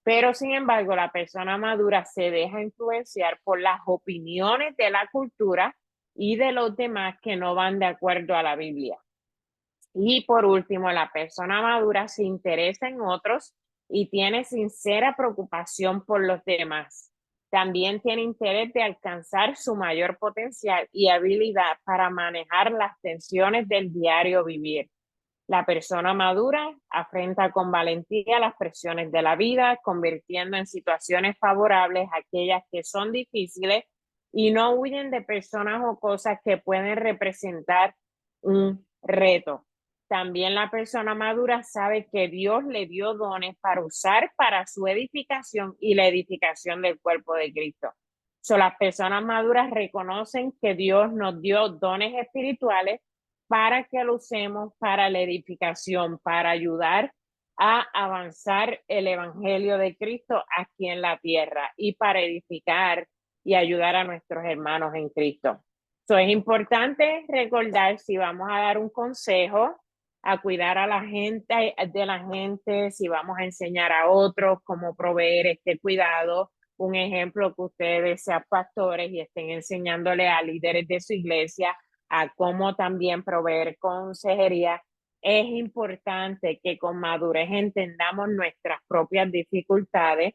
Pero sin embargo, la persona madura se deja influenciar por las opiniones de la cultura y de los demás que no van de acuerdo a la Biblia. Y por último, la persona madura se interesa en otros y tiene sincera preocupación por los demás. También tiene interés de alcanzar su mayor potencial y habilidad para manejar las tensiones del diario vivir. La persona madura afronta con valentía las presiones de la vida, convirtiendo en situaciones favorables aquellas que son difíciles, y no huyen de personas o cosas que pueden representar un reto. También la persona madura sabe que Dios le dio dones para usar para su edificación y la edificación del cuerpo de Cristo. Las personas maduras reconocen que Dios nos dio dones espirituales para que lo usemos para la edificación, para ayudar a avanzar el evangelio de Cristo aquí en la tierra y para edificar y ayudar a nuestros hermanos en Cristo. Es importante recordar, si vamos a dar un consejo, a cuidar a la gente, si vamos a enseñar a otros cómo proveer este cuidado. Un ejemplo, que ustedes sean pastores y estén enseñándole a líderes de su iglesia a cómo también proveer consejería. Es importante que con madurez entendamos nuestras propias dificultades,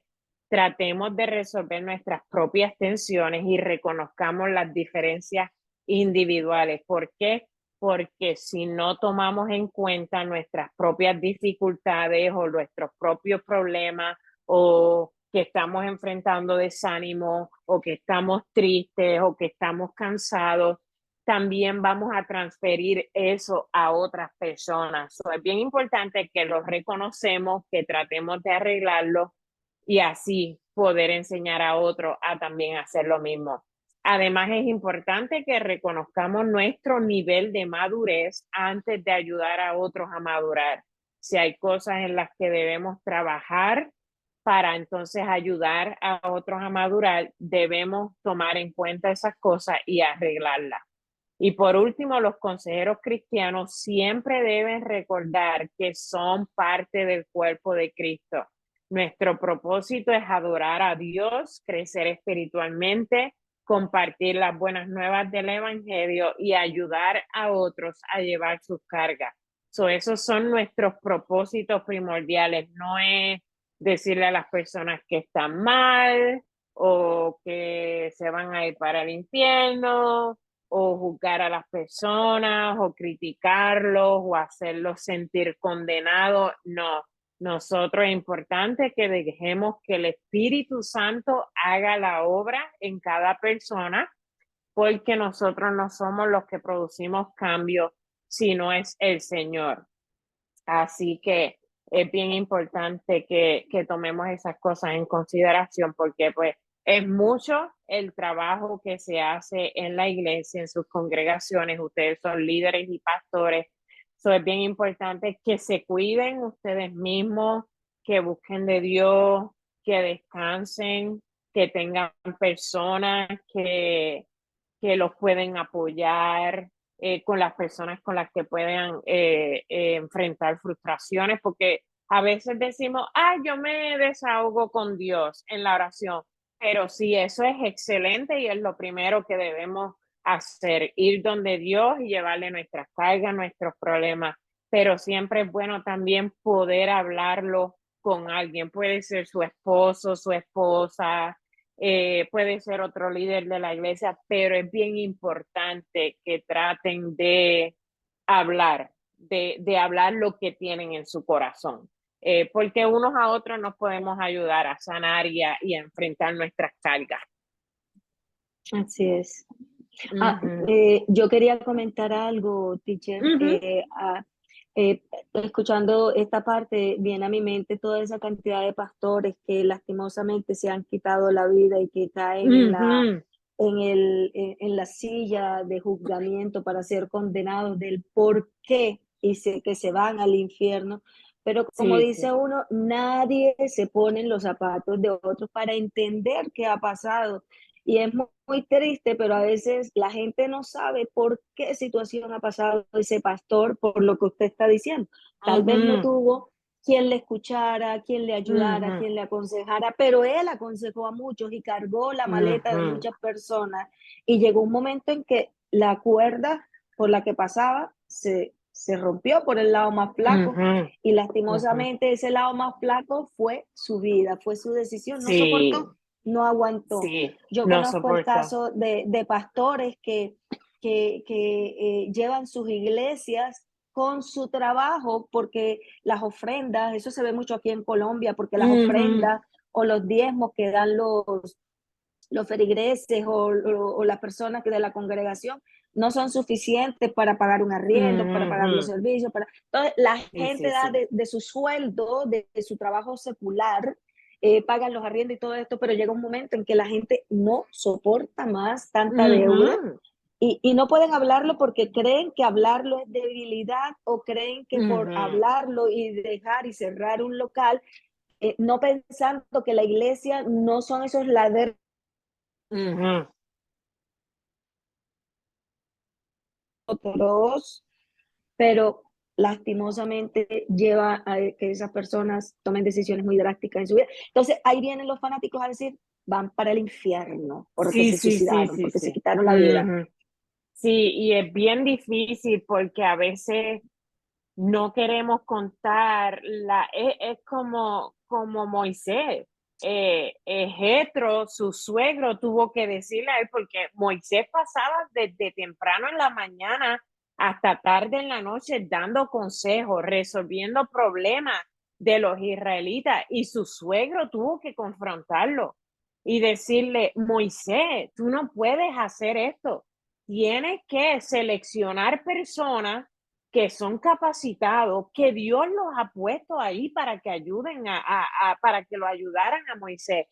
tratemos de resolver nuestras propias tensiones y reconozcamos las diferencias individuales. ¿Por qué? Porque si no tomamos en cuenta nuestras propias dificultades o nuestros propios problemas, o que estamos enfrentando desánimo, o que estamos tristes, o que estamos cansados, también vamos a transferir eso a otras personas. Es bien importante que lo reconocemos, que tratemos de arreglarlo y así poder enseñar a otros a también hacer lo mismo. Además, es importante que reconozcamos nuestro nivel de madurez antes de ayudar a otros a madurar. Si hay cosas en las que debemos trabajar para entonces ayudar a otros a madurar, debemos tomar en cuenta esas cosas y arreglarlas. Y por último, los consejeros cristianos siempre deben recordar que son parte del cuerpo de Cristo. Nuestro propósito es adorar a Dios, crecer espiritualmente, compartir las buenas nuevas del evangelio y ayudar a otros a llevar sus cargas. Esos son nuestros propósitos primordiales. No es decirle a las personas que están mal o que se van a ir para el infierno o juzgar a las personas o criticarlos o hacerlos sentir condenados. No, nosotros es importante que dejemos que el Espíritu Santo haga la obra en cada persona, porque nosotros no somos los que producimos cambios, sino es el Señor. Así que es bien importante que tomemos esas cosas en consideración, porque pues es mucho el trabajo que se hace en la iglesia, en sus congregaciones. Ustedes son líderes y pastores. Es bien importante que se cuiden ustedes mismos, que busquen de Dios, que descansen, que tengan personas que los pueden apoyar, con las personas con las que puedan enfrentar frustraciones, porque a veces decimos, yo me desahogo con Dios en la oración, pero sí, eso es excelente y es lo primero que debemos hacer, ir donde Dios y llevarle nuestras cargas, nuestros problemas, pero siempre es bueno también poder hablarlo con alguien, puede ser su esposo, su esposa, puede ser otro líder de la iglesia, pero es bien importante que traten de hablar, de hablar lo que tienen en su corazón, porque unos a otros nos podemos ayudar a sanar y a enfrentar nuestras cargas. Así es. Yo quería comentar algo, teacher. Escuchando esta parte, viene a mi mente toda esa cantidad de pastores que lastimosamente se han quitado la vida y que caen en la silla de juzgamiento para ser condenados del por qué y que se van al infierno. Pero como dice uno, nadie se pone en los zapatos de otros para entender qué ha pasado. Y es muy triste, pero a veces la gente no sabe por qué situación ha pasado ese pastor por lo que usted está diciendo. Tal vez no tuvo quien le escuchara, quien le ayudara, quien le aconsejara, pero él aconsejó a muchos y cargó la maleta de muchas personas. Y llegó un momento en que la cuerda por la que pasaba se rompió por el lado más flaco y lastimosamente ese lado más flaco fue su vida, fue su decisión, no soportó, no aguantó. Yo conozco el caso de pastores que llevan sus iglesias con su trabajo, porque las ofrendas, eso se ve mucho aquí en Colombia, porque las ofrendas o los diezmos que dan los feligreses o las personas que de la congregación no son suficientes para pagar un arriendo, para pagar los servicios. Entonces, la gente da de su sueldo, de su trabajo secular, pagan los arriendos y todo esto, pero llega un momento en que la gente no soporta más tanta deuda y no pueden hablarlo porque creen que hablarlo es debilidad o creen que por hablarlo y dejar y cerrar un local, no pensando que la iglesia no son esos ladrones. Pero lastimosamente lleva a que esas personas tomen decisiones muy drásticas en su vida. Entonces ahí vienen los fanáticos a decir, van para el infierno porque se suicidaron, porque se quitaron la vida. Sí, y es bien difícil porque a veces no queremos contar, es como Moisés. Jetro, su suegro, tuvo que decirle a él, porque Moisés pasaba desde temprano en la mañana hasta tarde en la noche dando consejos, resolviendo problemas de los israelitas, y su suegro tuvo que confrontarlo y decirle, Moisés, tú no puedes hacer esto, tienes que seleccionar personas que son capacitados, que Dios los ha puesto ahí para que ayuden para que lo ayudaran a Moisés,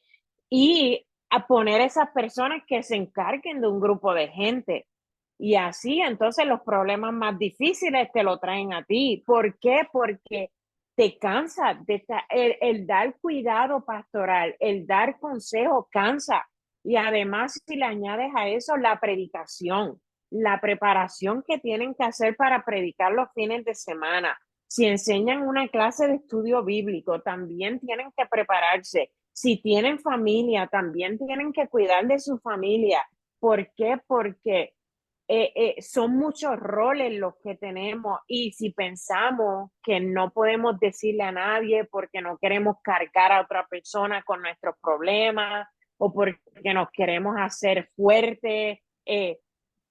y a poner esas personas que se encarguen de un grupo de gente. Y así entonces los problemas más difíciles te lo traen a ti. ¿Por qué? Porque te cansa el dar cuidado pastoral, el dar consejo cansa. Y además, si le añades a eso la predicación, la preparación que tienen que hacer para predicar los fines de semana. Si enseñan una clase de estudio bíblico, también tienen que prepararse. Si tienen familia, también tienen que cuidar de su familia. ¿Por qué? Porque son muchos roles los que tenemos y si pensamos que no podemos decirle a nadie porque no queremos cargar a otra persona con nuestros problemas o porque nos queremos hacer fuertes,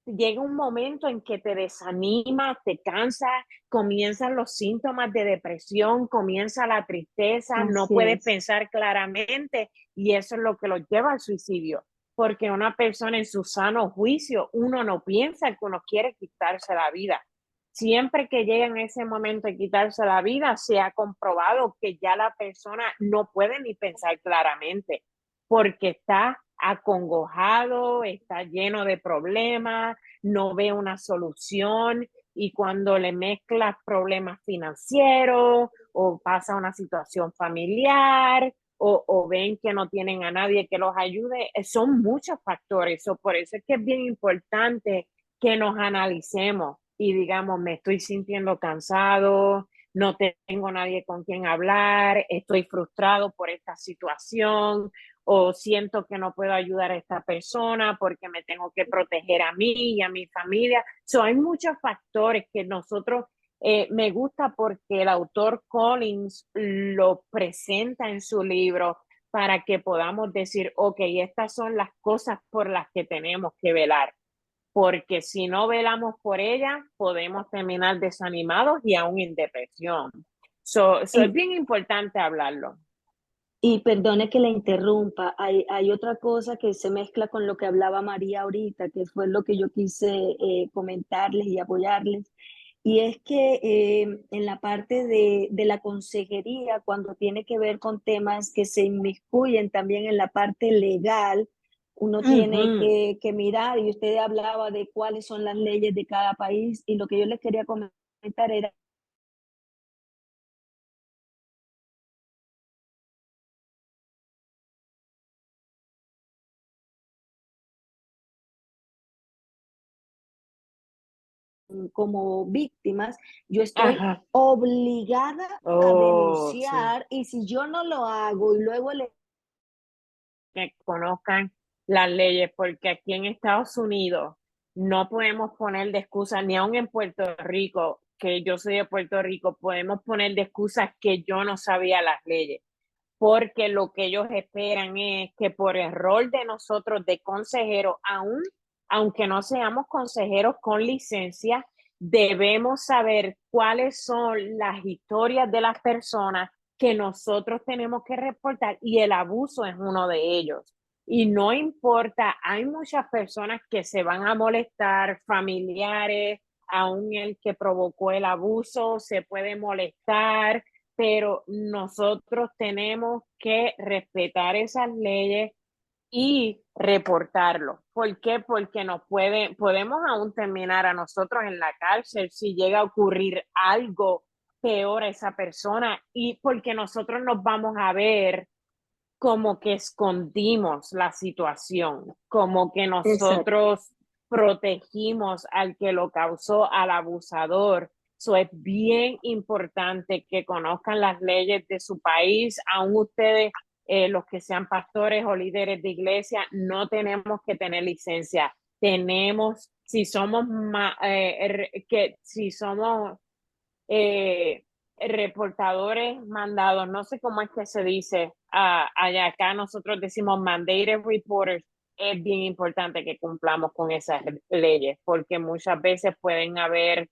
llega un momento en que te desanimas, te cansas, comienzan los síntomas de depresión, comienza la tristeza, no Así puedes es. pensar claramente y eso es lo que los lleva al suicidio. Porque una persona en su sano juicio, uno no piensa que uno quiere quitarse la vida. Siempre que llega en ese momento de quitarse la vida, se ha comprobado que ya la persona no puede ni pensar claramente porque está acongojado, está lleno de problemas, no ve una solución y cuando le mezclas problemas financieros o pasa una situación familiar o ven que no tienen a nadie que los ayude, son muchos factores. Por eso es que es bien importante que nos analicemos y digamos, me estoy sintiendo cansado, no tengo nadie con quien hablar, estoy frustrado por esta situación o siento que no puedo ayudar a esta persona porque me tengo que proteger a mí y a mi familia. Hay muchos factores que nosotros me gusta porque el autor Collins lo presenta en su libro para que podamos decir, ok, estas son las cosas por las que tenemos que velar, porque si no velamos por ellas, podemos terminar desanimados y aún en depresión. Es bien importante hablarlo. Y perdone que la interrumpa, hay otra cosa que se mezcla con lo que hablaba María ahorita, que fue lo que yo quise comentarles y apoyarles, y es que en la parte de la consejería, cuando tiene que ver con temas que se inmiscuyen también en la parte legal, uno tiene que mirar, y usted hablaba de cuáles son las leyes de cada país, y lo que yo les quería comentar era como víctimas, yo estoy Ajá. obligada a Oh, sí. denunciar y si yo no lo hago y luego le... Que conozcan las leyes, porque aquí en Estados Unidos no podemos poner de excusa, ni aún en Puerto Rico, que yo soy de Puerto Rico, podemos poner de excusas que yo no sabía las leyes, porque lo que ellos esperan es que por el rol de nosotros de consejeros, aunque no seamos consejeros con licencia, debemos saber cuáles son las historias de las personas que nosotros tenemos que reportar y el abuso es uno de ellos. Y no importa, hay muchas personas que se van a molestar, familiares, aún el que provocó el abuso se puede molestar, pero nosotros tenemos que respetar esas leyes y reportarlo. ¿Por qué? Porque podemos aún terminar a nosotros en la cárcel si llega a ocurrir algo peor a esa persona y porque nosotros nos vamos a ver como que escondimos la situación, como que Exacto. nosotros protegimos al que lo causó, al abusador. Es bien importante que conozcan las leyes de su país, aún ustedes, los que sean pastores o líderes de iglesia, no tenemos que tener licencia. Tenemos, si somos, si somos reportadores mandados, no sé cómo es que se dice, allá acá nosotros decimos mandated reporters, es bien importante que cumplamos con esas leyes, porque muchas veces pueden haber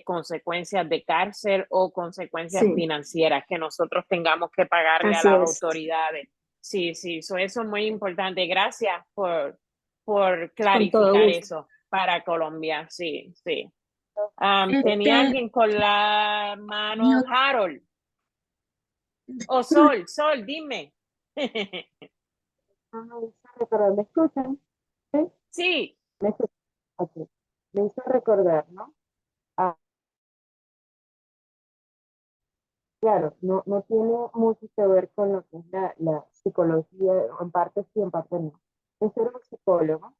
consecuencias de cárcel o consecuencias Sí, financieras que nosotros tengamos que pagarle a así las es. autoridades. Sí, sí, eso es muy importante. Gracias por Con todo clarificar gusto. eso para Colombia. Sí, sí. Tenía Este, alguien con la mano, yo, Harold. O Sol, dime. Recordar, ¿me escuchan? ¿Sí? Sí, ¿Me escuchan? Ok. Me hizo recordar, ¿no? Ah, claro, no tiene mucho que ver con lo que es la psicología, en parte sí, en parte no. Ese era un psicólogo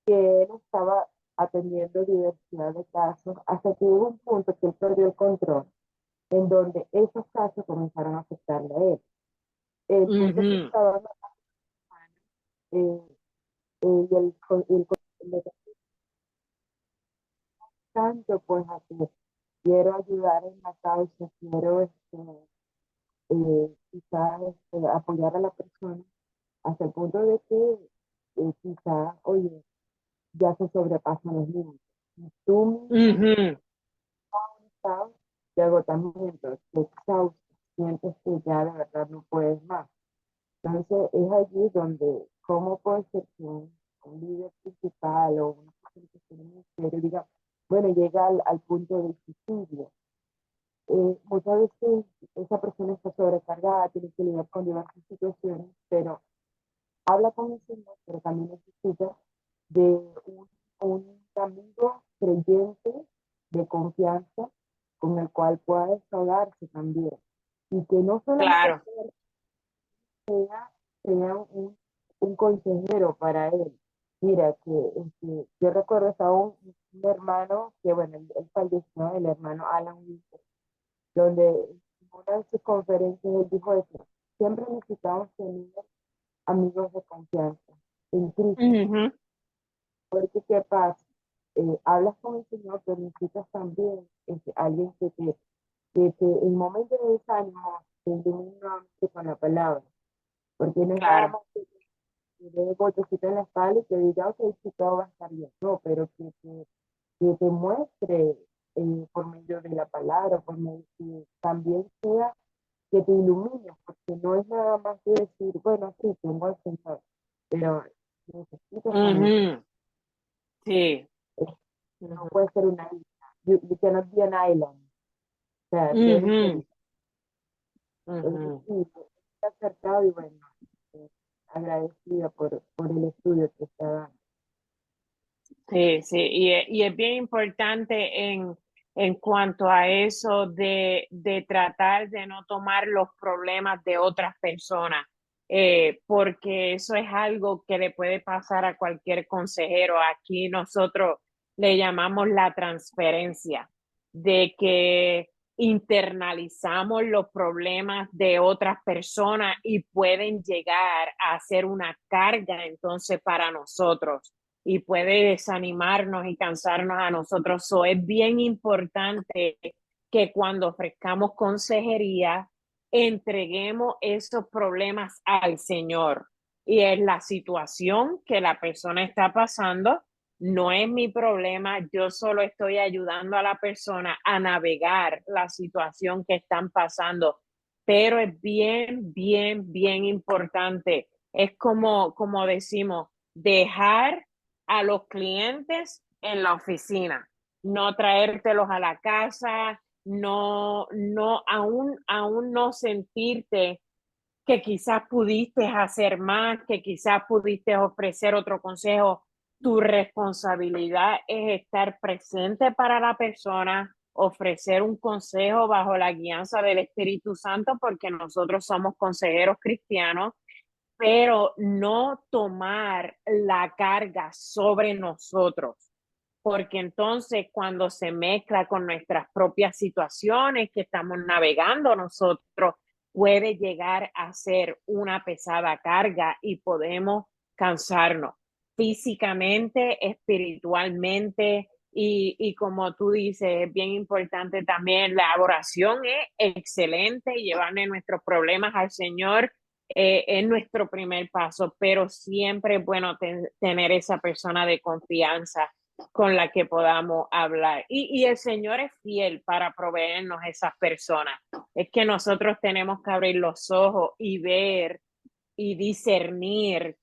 que él estaba atendiendo diversidad de casos hasta que hubo un punto que él perdió el control, en donde esos casos comenzaron a afectarle a él. El punto que ujú, estaba y el tanto pues a que quiero ayudar en la causa, quiero quizás apoyar a la persona hasta el punto de que quizás, oye, ya se sobrepasan los límites. Y tú mismo estás de agotamiento, te exhaustas, sientes que ya de verdad no puedes más. Entonces es allí donde, ¿cómo puede ser que un líder principal o una persona que tiene un ministerio diga, bueno, llega al punto del suicidio? Muchas veces esa persona está sobrecargada, tiene que lidiar con diversas situaciones, pero habla con el Señor, pero también necesita de un amigo creyente de confianza con el cual pueda desahogarse también. Y que no solamente Claro, sea un consejero para él. Mira, yo recuerdo estaba un hermano que, bueno, él falleció, el hermano Alan Winter, donde en una de sus conferencias él dijo eso, siempre necesitamos tener amigos de confianza en Cristo, porque ¿qué pasa? Hablas con el Señor, pero necesitas también alguien que en momentos de desánimo te ilumine nuevamente con la palabra, porque no es nada claro. más que te dé golpecito en la espalda y te diga, ok, sí, todo va a estar bien, no, pero que te muestre por medio de la palabra, por medio que también sea que te ilumine, porque no es nada más que decir, bueno, sí, tengo al Señor, pero necesito también, Ujú, sí. no Ujú, puede ser una isla, you cannot be an island, o sea, debe ser, ujú, es ujú. sí, acertado y bueno, agradecida por el estudio que está dando. Sí, sí, y es bien importante en cuanto a eso de tratar de no tomar los problemas de otras personas, porque eso es algo que le puede pasar a cualquier consejero. Aquí nosotros le llamamos la transferencia, de que internalizamos los problemas de otras personas y pueden llegar a ser una carga entonces para nosotros y puede desanimarnos y cansarnos a nosotros. So, es bien importante que cuando ofrezcamos consejería, entreguemos esos problemas al Señor. Y es la situación que la persona está pasando, no es mi problema, yo solo estoy ayudando a la persona a navegar la situación que están pasando. Pero es bien, bien, bien importante. Es como decimos, dejar a los clientes en la oficina, no traértelos a la casa, aún no sentirte que quizás pudiste hacer más, que quizás pudiste ofrecer otro consejo. Tu responsabilidad es estar presente para la persona, ofrecer un consejo bajo la guianza del Espíritu Santo, porque nosotros somos consejeros cristianos, pero no tomar la carga sobre nosotros, porque entonces cuando se mezcla con nuestras propias situaciones que estamos navegando nosotros, puede llegar a ser una pesada carga y podemos cansarnos físicamente, espiritualmente. Y como tú dices, es bien importante también la oración, es excelente, llevarle nuestros problemas al Señor es nuestro primer paso, pero siempre es bueno tener esa persona de confianza con la que podamos hablar. Y el Señor es fiel para proveernos esas personas. Es que nosotros tenemos que abrir los ojos y ver y discernir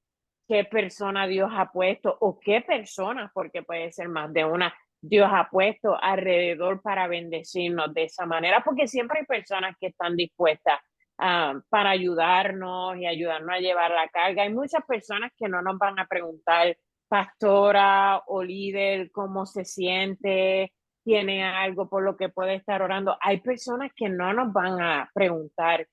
qué persona Dios ha puesto o qué personas, porque puede ser más de una, Dios ha puesto alrededor para bendecirnos de esa manera, porque siempre hay personas que están dispuestas para ayudarnos y ayudarnos a llevar la carga. Hay muchas personas que no nos van a preguntar, pastora o líder, cómo se siente, tiene algo por lo que puede estar orando. Hay personas que no nos van a preguntar,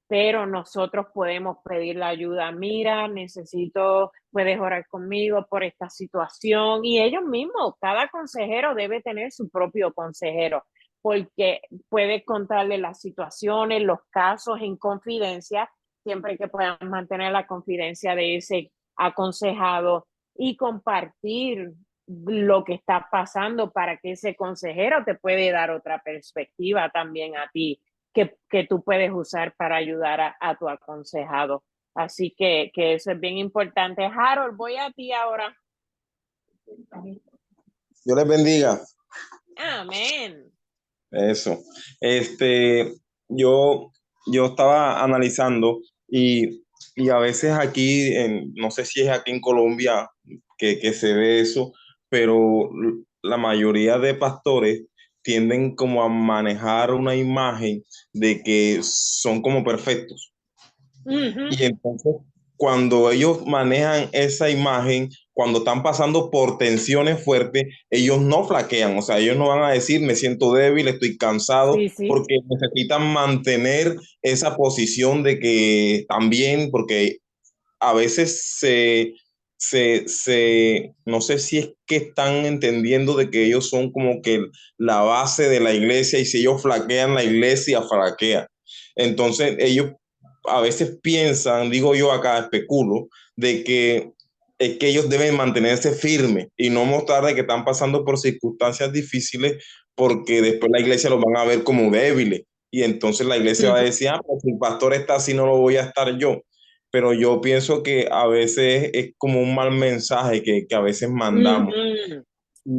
pero nosotros podemos pedir la ayuda. Mira, necesito, puedes orar conmigo por esta situación. Y ellos mismos, cada consejero debe tener su propio consejero, porque puede contarle las situaciones, los casos en confidencia, siempre que puedan mantener la confidencia de ese aconsejado y compartir lo que está pasando para que ese consejero te puede dar otra perspectiva también a ti que tú puedes usar para ayudar a tu aconsejado. Así que eso es bien importante. Harold, voy a ti ahora. Dios les bendiga. Amén. Eso. Yo, yo estaba analizando y a veces aquí, no sé si es aquí en Colombia que se ve eso, pero la mayoría de pastores tienden como a manejar una imagen de que son como perfectos. Y entonces, cuando ellos manejan esa imagen, cuando están pasando por tensiones fuertes, ellos no flaquean, o sea, ellos no van a decir, me siento débil, estoy cansado, Sí, sí. porque necesitan mantener esa posición de que también, porque a veces no sé si es que están entendiendo de que ellos son como que la base de la iglesia y si ellos flaquean, la iglesia flaquea. Entonces ellos a veces piensan, digo yo acá, especulo, de que es que ellos deben mantenerse firmes y no mostrar de que están pasando por circunstancias difíciles porque después la iglesia los van a ver como débiles y entonces la iglesia va a decir, ah, pues si el pastor está así, no lo voy a estar yo. Pero yo pienso que a veces es como un mal mensaje que a veces mandamos.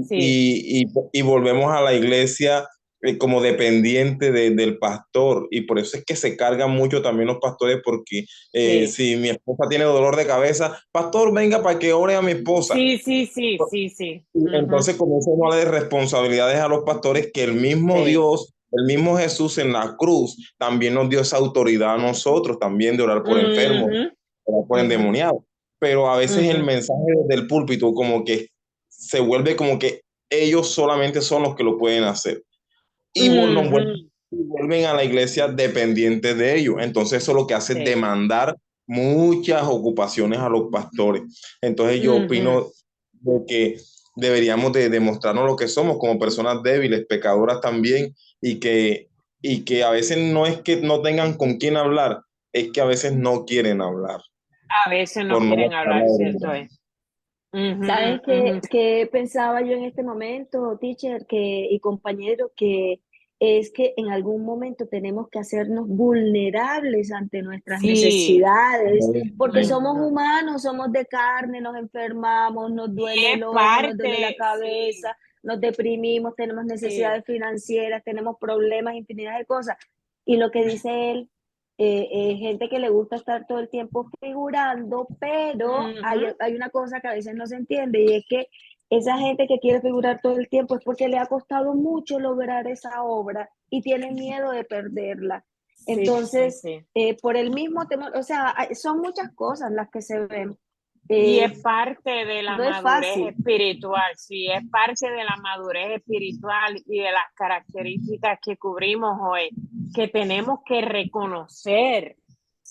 Sí. Y volvemos a la iglesia como dependiente del pastor. Y por eso es que se cargan mucho también los pastores, porque Sí. si mi esposa tiene dolor de cabeza, pastor, venga para que ore a mi esposa. Sí. Entonces comienzan a darle responsabilidades a los pastores que el mismo Sí. Dios, el mismo Jesús en la cruz, también nos dio esa autoridad a nosotros, también de orar por enfermos, orar por endemoniados. Pero a veces el mensaje del púlpito como que se vuelve como que ellos solamente son los que lo pueden hacer. Y vuelven a la iglesia dependientes de ellos. Entonces eso lo que hace es Sí. demandar muchas ocupaciones a los pastores. Entonces yo opino de que deberíamos de demostrarnos lo que somos como personas débiles, pecadoras también, y que a veces no es que no tengan con quién hablar, es que a veces no quieren hablar. A veces no Por no quieren mostrar la hablar, cierto debilidad. es. ¿Sabes qué pensaba yo en este momento, teacher, y compañero, que es que en algún momento tenemos que hacernos vulnerables ante nuestras Sí. necesidades, porque somos Ujú. humanos, somos de carne, nos enfermamos, nos duele Es el ojo, nos duele la parte, sí, cabeza, nos deprimimos, tenemos sí. necesidades financieras, tenemos problemas, infinidad de cosas. Y lo que dice él, gente que le gusta estar todo el tiempo figurando, pero hay una cosa que a veces no se entiende y es que esa gente que quiere figurar todo el tiempo es porque le ha costado mucho lograr esa obra y tiene miedo de perderla. Entonces, Sí. por el mismo temor, o sea, son muchas cosas las que se ven. Y es parte de la No es madurez fácil. espiritual, sí, es parte de la madurez espiritual y de las características que cubrimos hoy, que tenemos que reconocer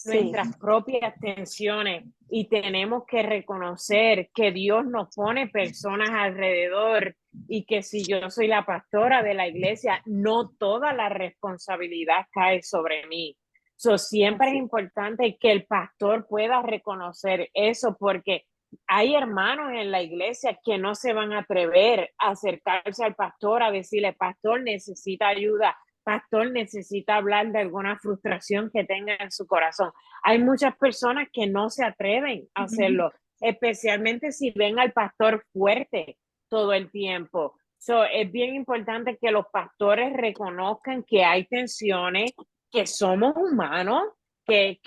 nuestras propias tensiones y tenemos que reconocer que Dios nos pone personas alrededor y que si yo soy la pastora de la iglesia, no toda la responsabilidad cae sobre mí. Siempre es importante que el pastor pueda reconocer eso porque hay hermanos en la iglesia que no se van a atrever a acercarse al pastor a decirle, pastor, necesita ayuda, pastor, necesita hablar de alguna frustración que tenga en su corazón. Hay muchas personas que no se atreven a hacerlo, especialmente si ven al pastor fuerte todo el tiempo. Es bien importante que los pastores reconozcan que hay tensiones, que somos humanos, que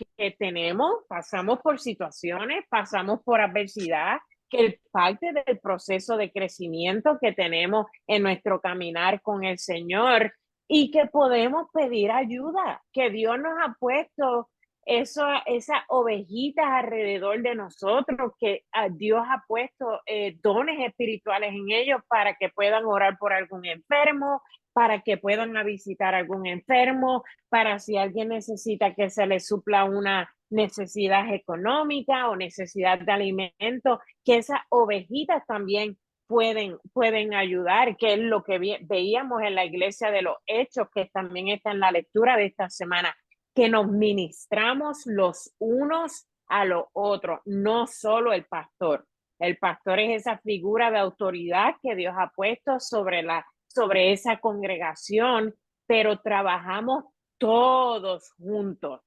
pasamos por situaciones, pasamos por adversidad, que es parte del proceso de crecimiento que tenemos en nuestro caminar con el Señor y que podemos pedir ayuda, que Dios nos ha puesto esas ovejitas alrededor de nosotros, que Dios ha puesto dones espirituales en ellos para que puedan orar por algún enfermo, para que puedan visitar a algún enfermo, para si alguien necesita que se le supla una necesidad económica o necesidad de alimento, que esas ovejitas también pueden ayudar, que es lo que veíamos en la iglesia de los Hechos, que también está en la lectura de esta semana, que nos ministramos los unos a los otros, no solo el pastor. El pastor es esa figura de autoridad que Dios ha puesto sobre esa congregación, pero trabajamos todos juntos.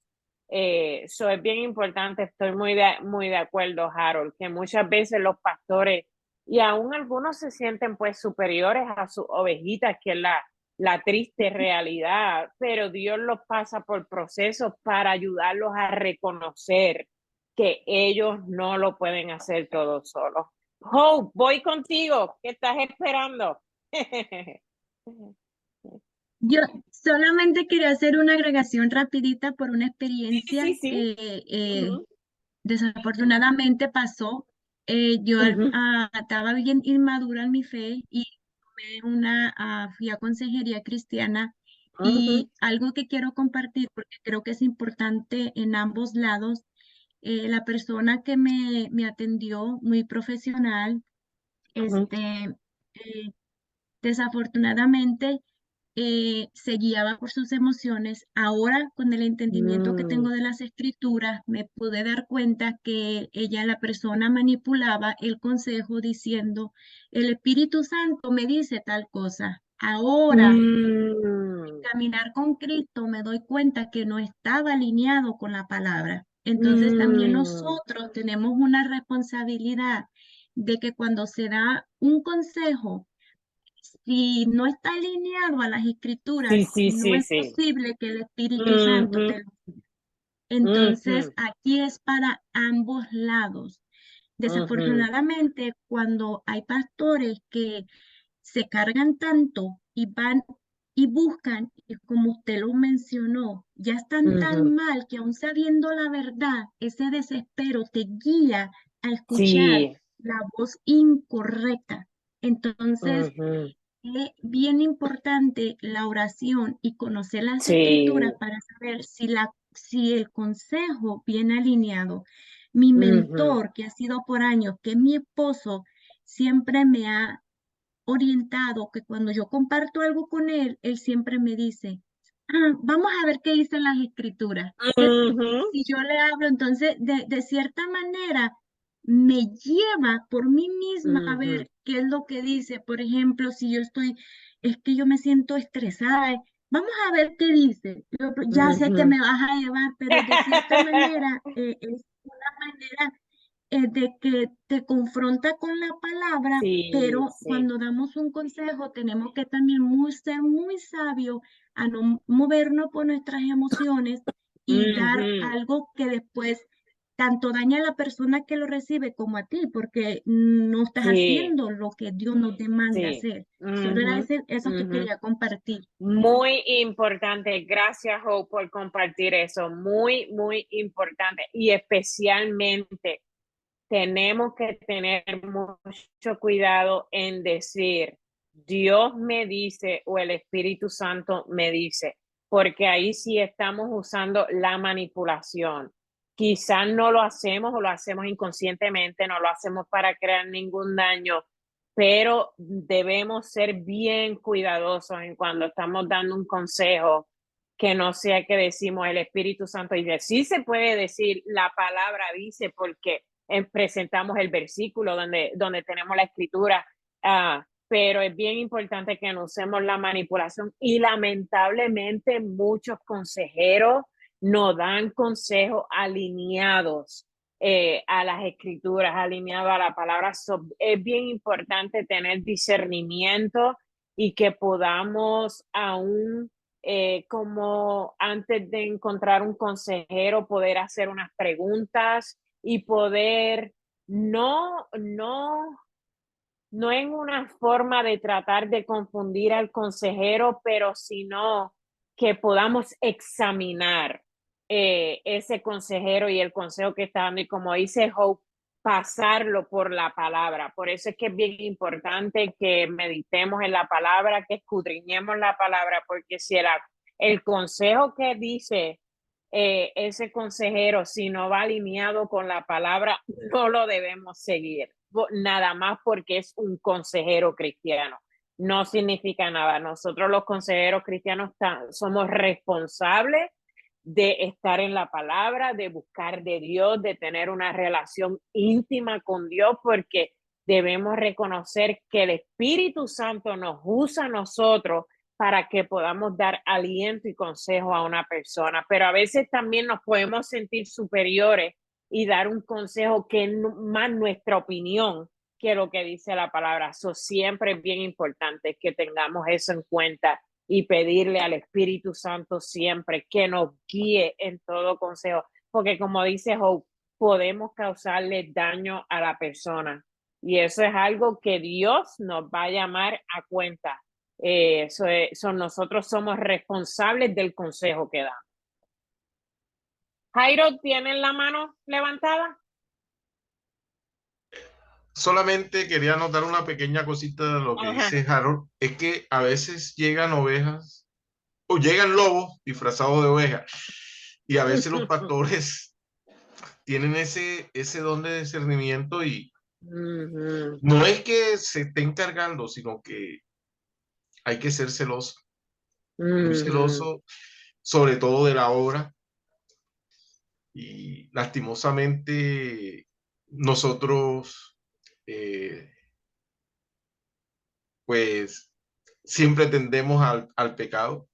Eso es bien importante, estoy muy de acuerdo, Harold, que muchas veces los pastores y aún algunos se sienten pues superiores a sus ovejitas, que es la triste realidad, pero Dios los pasa por procesos para ayudarlos a reconocer que ellos no lo pueden hacer todos solos. Hope, voy contigo, ¿qué estás esperando? Yo solamente quería hacer una agregación rapidita por una experiencia Sí. que Ujú, desafortunadamente pasó. Yo ujú, estaba bien inmadura en mi fe y fui a consejería cristiana, ujú, y algo que quiero compartir porque creo que es importante en ambos lados. La persona que me atendió, muy profesional, ujú. eh, desafortunadamente se guiaba por sus emociones. Ahora, con el entendimiento que tengo Mm, de las escrituras, me pude dar cuenta que ella, la persona, manipulaba el consejo diciendo, el Espíritu Santo me dice tal cosa. Ahora, mm, caminar con Cristo, me doy cuenta que no estaba alineado con la palabra. Entonces, también mm. nosotros tenemos una responsabilidad de que cuando se da un consejo, si no está alineado a las escrituras, no es Sí. posible que el Espíritu Santo Ujú, te lo diga. Entonces, ujú, aquí es para ambos lados. ujú. Desafortunadamente, cuando hay pastores que se cargan tanto y van y buscan, y como usted lo mencionó, ya están tan Ujú. mal que aún sabiendo la verdad, ese desespero te guía a escuchar Sí, la voz incorrecta. Entonces, ujú, es bien importante la oración y conocer las escrituras sí, para saber si el consejo viene alineado. Mi ujú, mentor, que ha sido por años, que es mi esposo, siempre me ha orientado que cuando yo comparto algo con él, él siempre me dice, vamos a ver qué dicen las escrituras. ujú, Si yo le hablo, entonces, de cierta manera, me lleva por mí misma a ujú, ver qué es lo que dice. Por ejemplo, si yo es que yo me siento estresada, vamos a ver qué dice. Yo, pues, ya sé que ujú. me vas a llevar, pero de cierta manera, es una manera de que te confronta con la palabra, Sí, pero sí. cuando damos un consejo tenemos que también ser muy sabios a no movernos por nuestras emociones y dar Ujú, algo que después tanto daña a la persona que lo recibe como a ti, porque no estás sí, haciendo lo que Dios nos demanda sí. hacer. Solo era Ujú, eso que ujú. quería compartir. Muy importante. Gracias, Hope, por compartir eso. Muy importante. Y especialmente tenemos que tener mucho cuidado en decir, Dios me dice o el Espíritu Santo me dice, porque ahí sí estamos usando la manipulación. Quizás no lo hacemos o lo hacemos inconscientemente, no lo hacemos para crear ningún daño, pero debemos ser bien cuidadosos en cuando estamos dando un consejo, que no sea que decimos el Espíritu Santo dice, sí se puede decir, la palabra dice, porque presentamos el versículo donde tenemos la escritura, pero es bien importante que no usemos la manipulación y lamentablemente muchos consejeros no dan consejos alineados a las escrituras, alineados a la palabra. Es bien importante tener discernimiento y que podamos aún como antes de encontrar un consejero poder hacer unas preguntas y poder no en una forma de tratar de confundir al consejero, pero sino que podamos examinar ese consejero y el consejo que está dando. Y como dice Hope, pasarlo por la palabra. Por eso es que es bien importante que meditemos en la palabra, que escudriñemos la palabra, porque si el consejo que dice ese consejero, si no va alineado con la palabra, no lo debemos seguir, nada más porque es un consejero cristiano. No significa nada. Nosotros los consejeros cristianos somos responsables de estar en la palabra, de buscar de Dios, de tener una relación íntima con Dios, porque debemos reconocer que el Espíritu Santo nos usa a nosotros para que podamos dar aliento y consejo a una persona, pero a veces también nos podemos sentir superiores y dar un consejo que es más nuestra opinión que lo que dice la palabra. Eso siempre es bien importante que tengamos eso en cuenta y pedirle al Espíritu Santo siempre que nos guíe en todo consejo, porque como dice Hope, podemos causarle daño a la persona y eso es algo que Dios nos va a llamar a cuenta. Nosotros somos responsables del consejo que damos. Jairo, ¿tienen la mano levantada? Solamente quería anotar una pequeña cosita de lo que dice Harold, es que a veces llegan ovejas o llegan lobos disfrazados de ovejas y a veces los pastores tienen ese don de discernimiento y no es que se estén cargando, sino que hay que ser celoso, muy celoso, sobre todo de la obra. Y lastimosamente nosotros, pues, siempre tendemos al pecado.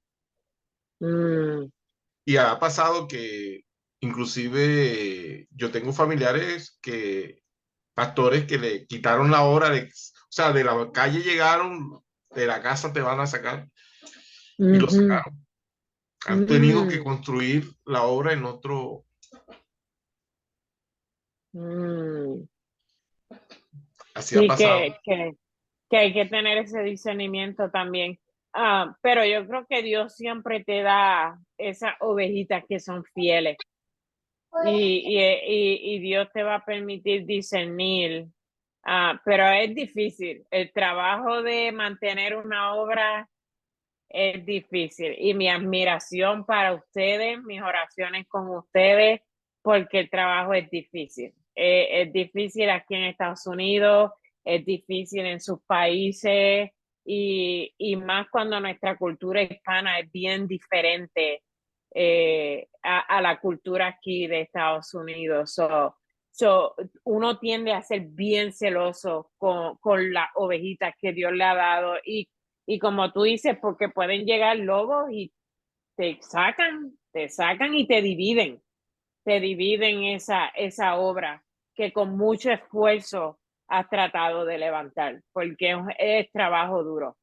Y ha pasado que inclusive yo tengo familiares pastores que le quitaron la obra, o sea, de la calle llegaron, de la casa te van a sacar, y lo sacaron. Han tenido que construir la obra en otro. Así sí, ha pasado. que hay que tener ese discernimiento también. Pero yo creo que Dios siempre te da esas ovejitas que son fieles. Y Dios te va a permitir discernir. Pero es difícil. El trabajo de mantener una obra es difícil. Y mi admiración para ustedes, mis oraciones con ustedes, porque el trabajo es difícil. Es difícil aquí en Estados Unidos, es difícil en sus países y más cuando nuestra cultura hispana es bien diferente a la cultura aquí de Estados Unidos. Uno tiende a ser bien celoso con las ovejitas que Dios le ha dado y como tú dices, porque pueden llegar lobos y te sacan y te dividen esa obra que con mucho esfuerzo has tratado de levantar, porque es trabajo duro,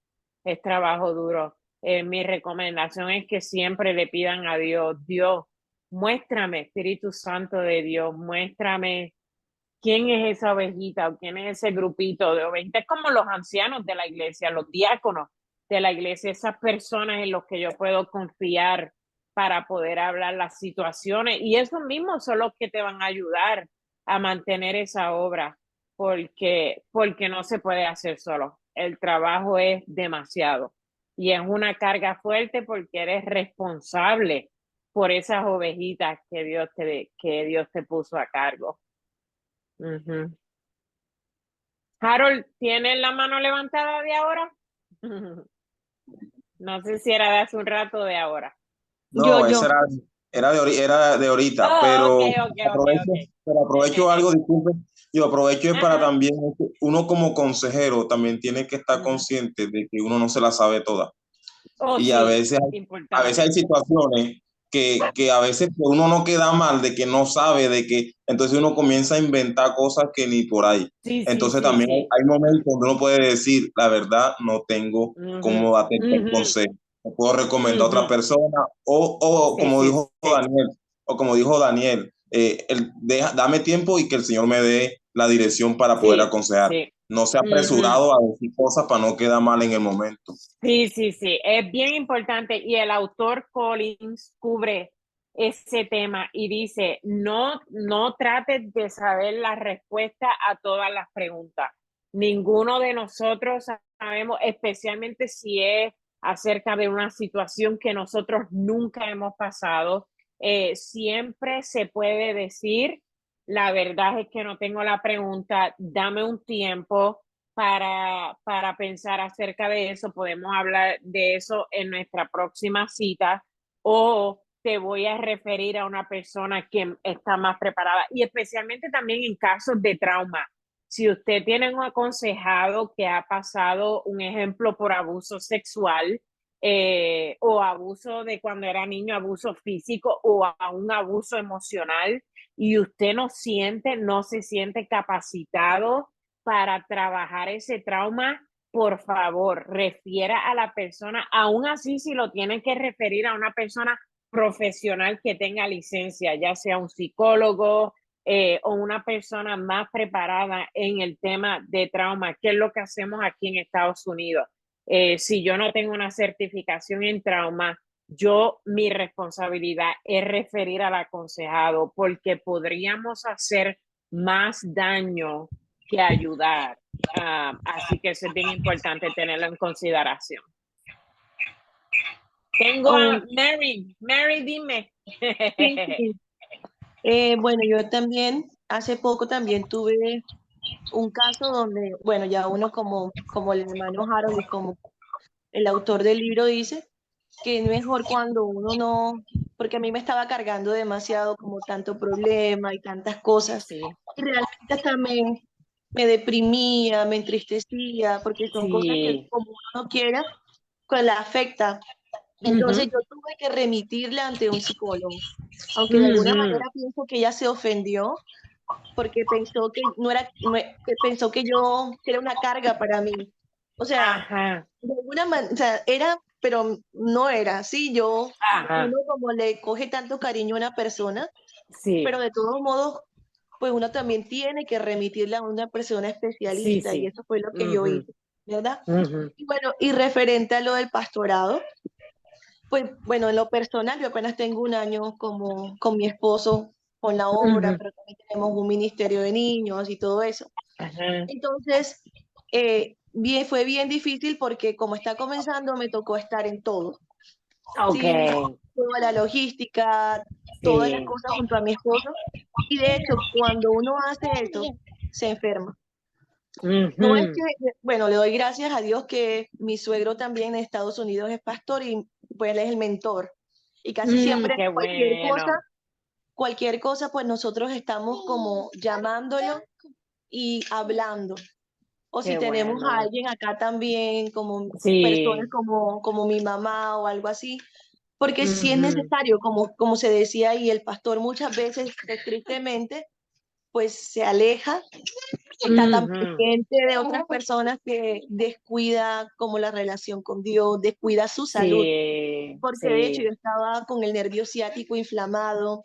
es trabajo duro. Mi recomendación es que siempre le pidan a Dios, Dios, muéstrame, Espíritu Santo de Dios, muéstrame quién es esa ovejita o quién es ese grupito de ovejitas. Es como los ancianos de la iglesia, los diáconos de la iglesia, esas personas en los que yo puedo confiar para poder hablar las situaciones y esos mismos son los que te van a ayudar a mantener esa obra porque no se puede hacer solo. El trabajo es demasiado y es una carga fuerte porque eres responsable por esas ovejitas que Dios te puso a cargo. Harold, ¿tienes la mano levantada de ahora? No sé si era de hace un rato o de ahora. No, esa era de ahorita, pero Okay. aprovecho algo, disculpe, yo aprovecho es para también, uno como consejero también tiene que estar consciente de que uno no se la sabe toda. Y a veces hay situaciones que a veces uno no queda mal de que no sabe, de que entonces uno comienza a inventar cosas que ni por ahí. Entonces también hay momentos donde uno puede decir, la verdad, no tengo cómo darte el consejo. Me puedo recomendar a otra persona o como dijo Daniel, dame tiempo y que el Señor me dé la dirección para poder aconsejar. No sea apresurado a decir cosas para no quedar mal en el momento. Sí, es bien importante y el autor Collins cubre ese tema y dice, no trates de saber la respuesta a todas las preguntas. Ninguno de nosotros sabemos, especialmente si es acerca de una situación que nosotros nunca hemos pasado. Siempre se puede decir, la verdad es que no tengo la pregunta, dame un tiempo para pensar acerca de eso. Podemos hablar de eso en nuestra próxima cita o te voy a referir a una persona que está más preparada, y especialmente también en casos de trauma. Si usted tiene un aconsejado que ha pasado, un ejemplo, por abuso sexual, o abuso de cuando era niño, abuso físico o a un abuso emocional, y usted no se siente capacitado para trabajar ese trauma, por favor, refiera a la persona, aún así si lo tienen que referir a una persona profesional que tenga licencia, ya sea un psicólogo o una persona más preparada en el tema de trauma, que es lo que hacemos aquí en Estados Unidos. Si yo no tengo una certificación en trauma, mi responsabilidad es referir al aconsejado, porque podríamos hacer más daño que ayudar. Así que eso es bien importante tenerlo en consideración. Tengo a Mary. Mary, dime. Sí, sí. Bueno, yo también, hace poco también tuve un caso donde, bueno, ya uno como el hermano Harold y como el autor del libro dice, que es mejor cuando uno no, porque a mí me estaba cargando demasiado como tanto problema y tantas cosas, Sí. y realmente hasta me deprimía, me entristecía, porque son cosas que Sí. como uno no quiera, pues la afecta. Entonces yo tuve que remitirla ante un psicólogo, aunque de alguna manera pienso que ella se ofendió porque pensó que no era, que pensó que que era una carga para mí. O sea, Ajá. de alguna manera, o sea, era, pero no era, sí, Ajá. uno como le coge tanto cariño a una persona, Sí. pero de todos modos, pues uno también tiene que remitirla a una persona Sí, especialista, y sí. eso fue lo que yo hice, ¿verdad? Ujú. Y bueno, y referente a lo del pastorado, pues bueno, en lo personal, yo apenas tengo un año como con mi esposo con la obra, Ujú. pero también tenemos un ministerio de niños y todo eso. Ajá. Entonces, fue bien difícil porque como está comenzando, me tocó estar en todo. Ok. Sí, toda la logística, todas las Sí. cosas junto a mi esposo. Y de hecho, cuando uno hace eso, se enferma. No es Ujú. que, bueno, le doy gracias a Dios que mi suegro también en Estados Unidos es pastor y pues él es el mentor. Y casi siempre Qué bueno. cualquier cosa, pues nosotros estamos como llamándolo y hablando. O si Qué tenemos a bueno. alguien acá también, como personas Sí. como mi mamá o algo así, porque sí es Ujú. necesario, como se decía, y el pastor muchas veces, tristemente, pues se aleja, está tan Ujú. pendiente de otras personas que descuida como la relación con Dios, descuida su salud, Sí. porque de hecho Sí. yo estaba con el nervio ciático inflamado,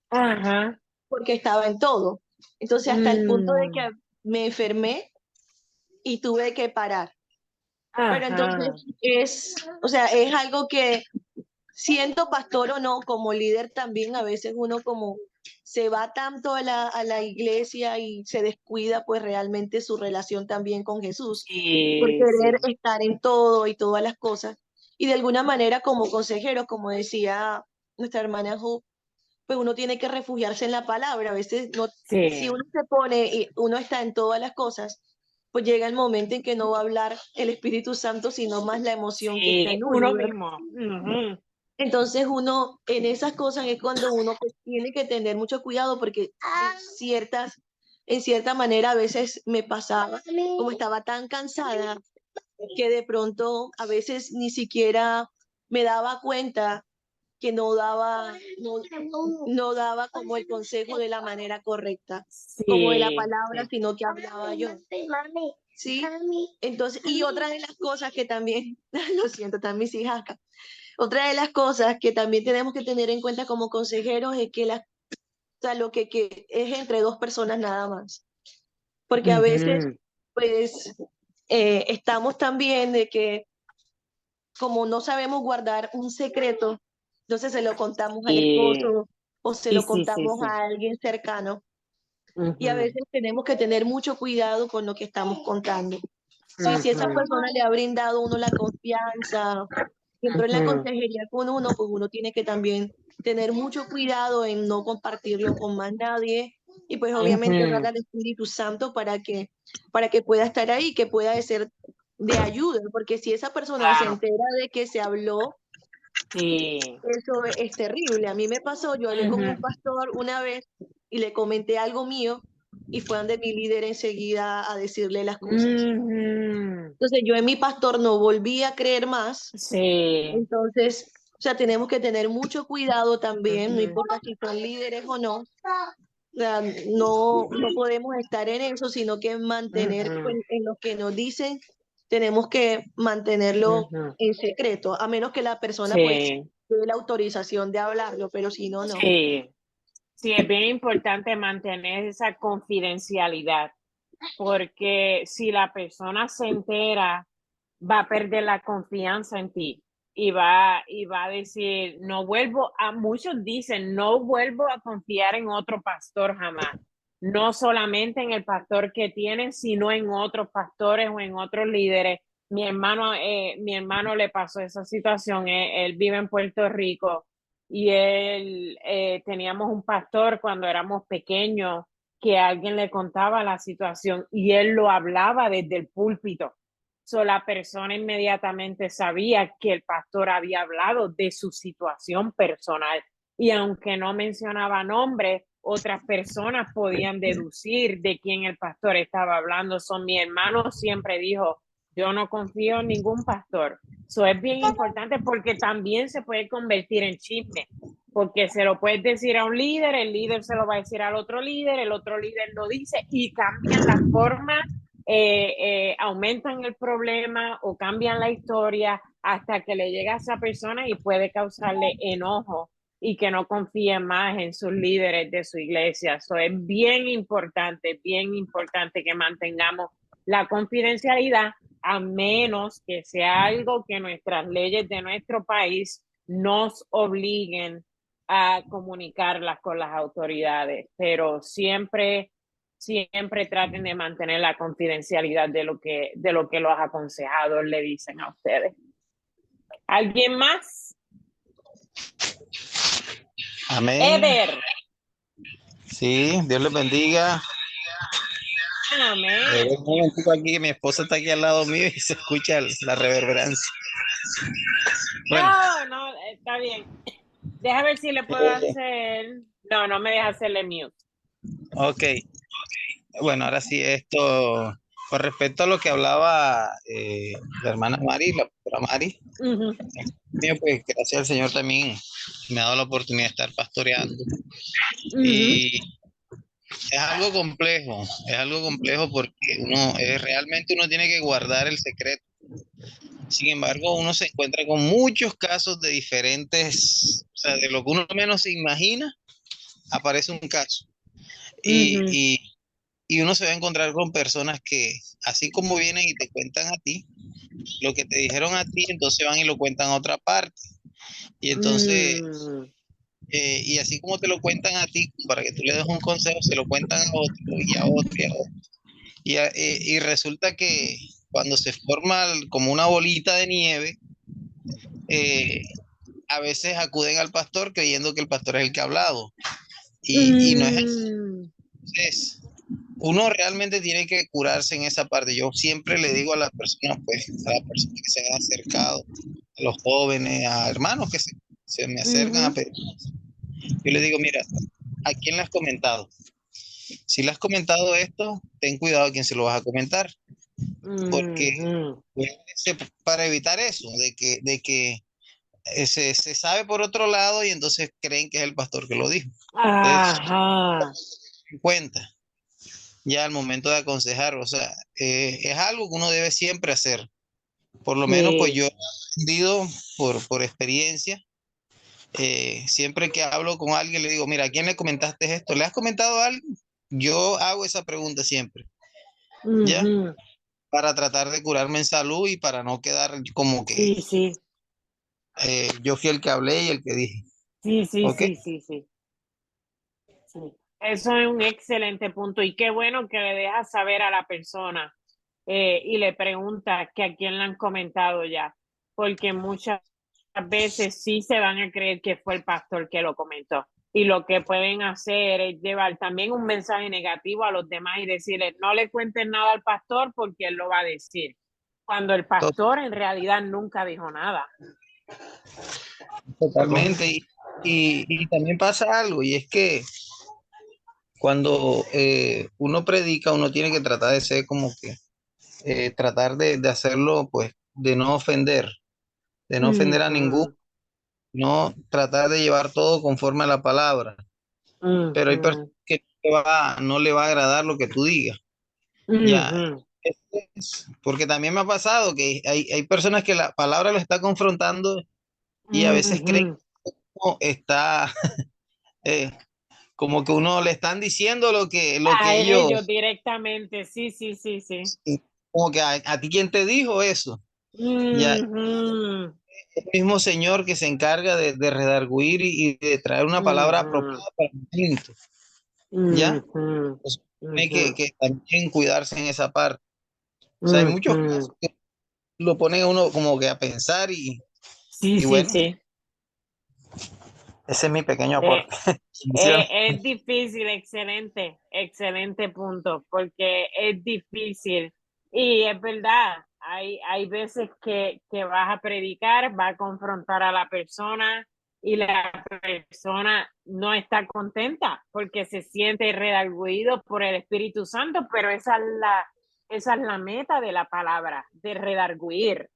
Ajá. porque estaba en todo. Entonces hasta el punto de que me enfermé y tuve que parar. Pero entonces Ajá. o sea, es algo que siendo pastor o no, como líder también a veces uno como se va tanto a la iglesia y se descuida pues realmente su relación también con Jesús por Sí, querer sí. estar en todo y todas las cosas. Y de alguna manera como consejero, como decía nuestra hermana Ju, pues uno tiene que refugiarse en la palabra. A veces no, si Sí. uno se pone y uno está en todas las cosas, pues llega el momento en que no va a hablar el Espíritu Santo, sino más la emoción que está Sí, en uno, uno ¿verdad? mismo. Ujú. Entonces uno, en esas cosas es cuando uno pues, tiene que tener mucho cuidado porque en cierta manera a veces me pasaba, como estaba tan cansada, que de pronto a veces ni siquiera me daba cuenta que no daba como el consejo de la manera correcta, como de la Sí, palabra, sí. sino que hablaba yo. ¿Sí? Entonces, y otra de las cosas que también, lo siento, están mis hijas acá. Otra de las cosas que también tenemos que tener en cuenta como consejeros es que o sea, lo que es entre dos personas nada más. Porque a veces, Ujú. pues, estamos también de que como no sabemos guardar un secreto, entonces se lo contamos al Sí, esposo o se sí, lo sí, sí, contamos sí. a alguien cercano. Y a Ujú. veces tenemos que tener mucho cuidado con lo que estamos contando. Sí, si esa Ujú. persona le ha brindado a uno la confianza, y entró en la Ujú. consejería con uno, pues uno tiene que también tener mucho cuidado en no compartirlo con más nadie y pues obviamente orar Ujú. al Espíritu Santo para que pueda estar ahí, que pueda ser de ayuda, porque si esa persona se Claro. entera de que se habló Sí. Eso es terrible. A mí me pasó, yo hablé con un Ujú, pastor una vez y le comenté algo mío y fue donde mi líder enseguida a decirle las cosas. ujú. Entonces yo en mi pastor no volví a creer más. Sí. Entonces, o sea, tenemos que tener mucho cuidado también, no Ujú, importa si son líderes o no. O sea, no podemos estar en eso, sino que mantener ujú, en lo que nos dicen, tenemos que mantenerlo ujú. en secreto, a menos que la persona pues Sí, dé la autorización de hablarlo, pero si no, no. sí. Sí, es bien importante mantener esa confidencialidad, porque si la persona se entera, va a perder la confianza en ti y va a decir, no vuelvo a, muchos dicen, no vuelvo a confiar en otro pastor jamás. No solamente en el pastor que tienen, sino en otros pastores o en otros líderes. Mi hermano le pasó esa situación. Él vive en Puerto Rico y él teníamos un pastor cuando éramos pequeños que alguien le contaba la situación y él lo hablaba desde el púlpito. So, la persona inmediatamente sabía que el pastor había hablado de su situación personal y aunque no mencionaba nombre, otras personas podían deducir de quién el pastor estaba hablando. So, mi hermano siempre dijo, yo no confío en ningún pastor. So, es bien importante porque también se puede convertir en chisme, porque se lo puedes decir a un líder, el líder se lo va a decir al otro líder, el otro líder lo dice y cambian la forma, aumentan el problema o cambian la historia hasta que le llega a esa persona y puede causarle enojo y que no confíe más en sus líderes de su iglesia. Eso es bien importante que mantengamos la confidencialidad a menos que sea algo que nuestras leyes de nuestro país nos obliguen a comunicarlas con las autoridades, pero siempre traten de mantener la confidencialidad de lo que los aconsejados le dicen a ustedes. ¿Alguien más? Amén. Eder. Sí, Dios les bendiga. Amén. Un momentico aquí, mi esposa está aquí al lado mío y se escucha la reverberancia. Bueno, No, está bien. Deja ver si le puedo hacer. No, no me deja hacerle mute. ok. Bueno, ahora sí, esto, con respecto a lo que hablaba la hermana Mari, la pastora Mari, pues gracias al Señor también me ha dado la oportunidad de estar pastoreando. Y es algo complejo porque realmente uno tiene que guardar el secreto. Sin embargo, uno se encuentra con muchos casos de diferentes, o sea, de lo que uno menos se imagina, aparece un caso. Y uno se va a encontrar con personas que, así como vienen y te cuentan a ti, lo que te dijeron a ti, entonces van y lo cuentan a otra parte. Y entonces, y así como te lo cuentan a ti, para que tú le des un consejo, se lo cuentan a otro y a otro y a otro. Y resulta que cuando se forma como una bolita de nieve, a veces acuden al pastor creyendo que el pastor es el que ha hablado. Y no es así. Entonces, uno realmente tiene que curarse en esa parte. Yo siempre le digo a las personas, pues, a las personas que se han acercado, a los jóvenes, a hermanos que se me acercan a pedir, yo les digo, mira, ¿a quién le has comentado? Si le has comentado esto, ten cuidado a quién se lo vas a comentar, porque para evitar eso, de que se sabe por otro lado y entonces creen que es el pastor que lo dijo. Entonces, cuenta ya al momento de aconsejar, o sea, es algo que uno debe siempre hacer. Por lo menos, pues yo he aprendido por experiencia. Siempre que hablo con alguien, le digo, mira, ¿a quién le comentaste esto? ¿Le has comentado algo? Yo hago esa pregunta siempre, ¿ya? Para tratar de curarme en salud y para no quedar como que yo fui el que hablé y el que dije. ¿Ok? Sí. Eso es un excelente punto y qué bueno que le dejas saber a la persona y le pregunta que a quién le han comentado ya, porque muchas veces sí se van a creer que fue el pastor que lo comentó y lo que pueden hacer es llevar también un mensaje negativo a los demás y decirles no le cuenten nada al pastor porque él lo va a decir, cuando el pastor en realidad nunca dijo nada. Totalmente. Y también pasa algo, y es que cuando uno predica, uno tiene que tratar de ser como que, tratar de hacerlo, pues, de no ofender a ninguno, no tratar de llevar todo conforme a la palabra. Pero hay personas que no le va a agradar lo que tú digas. Ya, porque también me ha pasado que hay personas que la palabra lo está confrontando y a veces creen que uno está, eh, como que uno le están diciendo lo A que ellos ellos, directamente, sí. como que a ti quién te dijo eso. Ya, el mismo Señor que se encarga de redarguir y de traer una palabra apropiada para el momento. ¿Ya? Pues, tiene que también cuidarse en esa parte. O sea, hay muchos casos que lo ponen a uno como que a pensar y bueno, ese es mi pequeño aporte. Es difícil, excelente punto, porque es difícil y es verdad, hay veces que vas a predicar, va a confrontar a la persona y la persona no está contenta porque se siente redarguido por el Espíritu Santo, pero esa es la meta de la palabra, de redarguir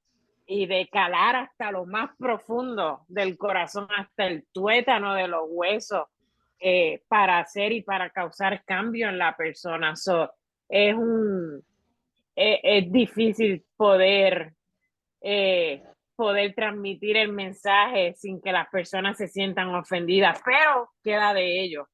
y de calar hasta lo más profundo del corazón, hasta el tuétano de los huesos, para hacer y para causar cambio en la persona. Es difícil poder transmitir el mensaje sin que las personas se sientan ofendidas, pero queda de ellos,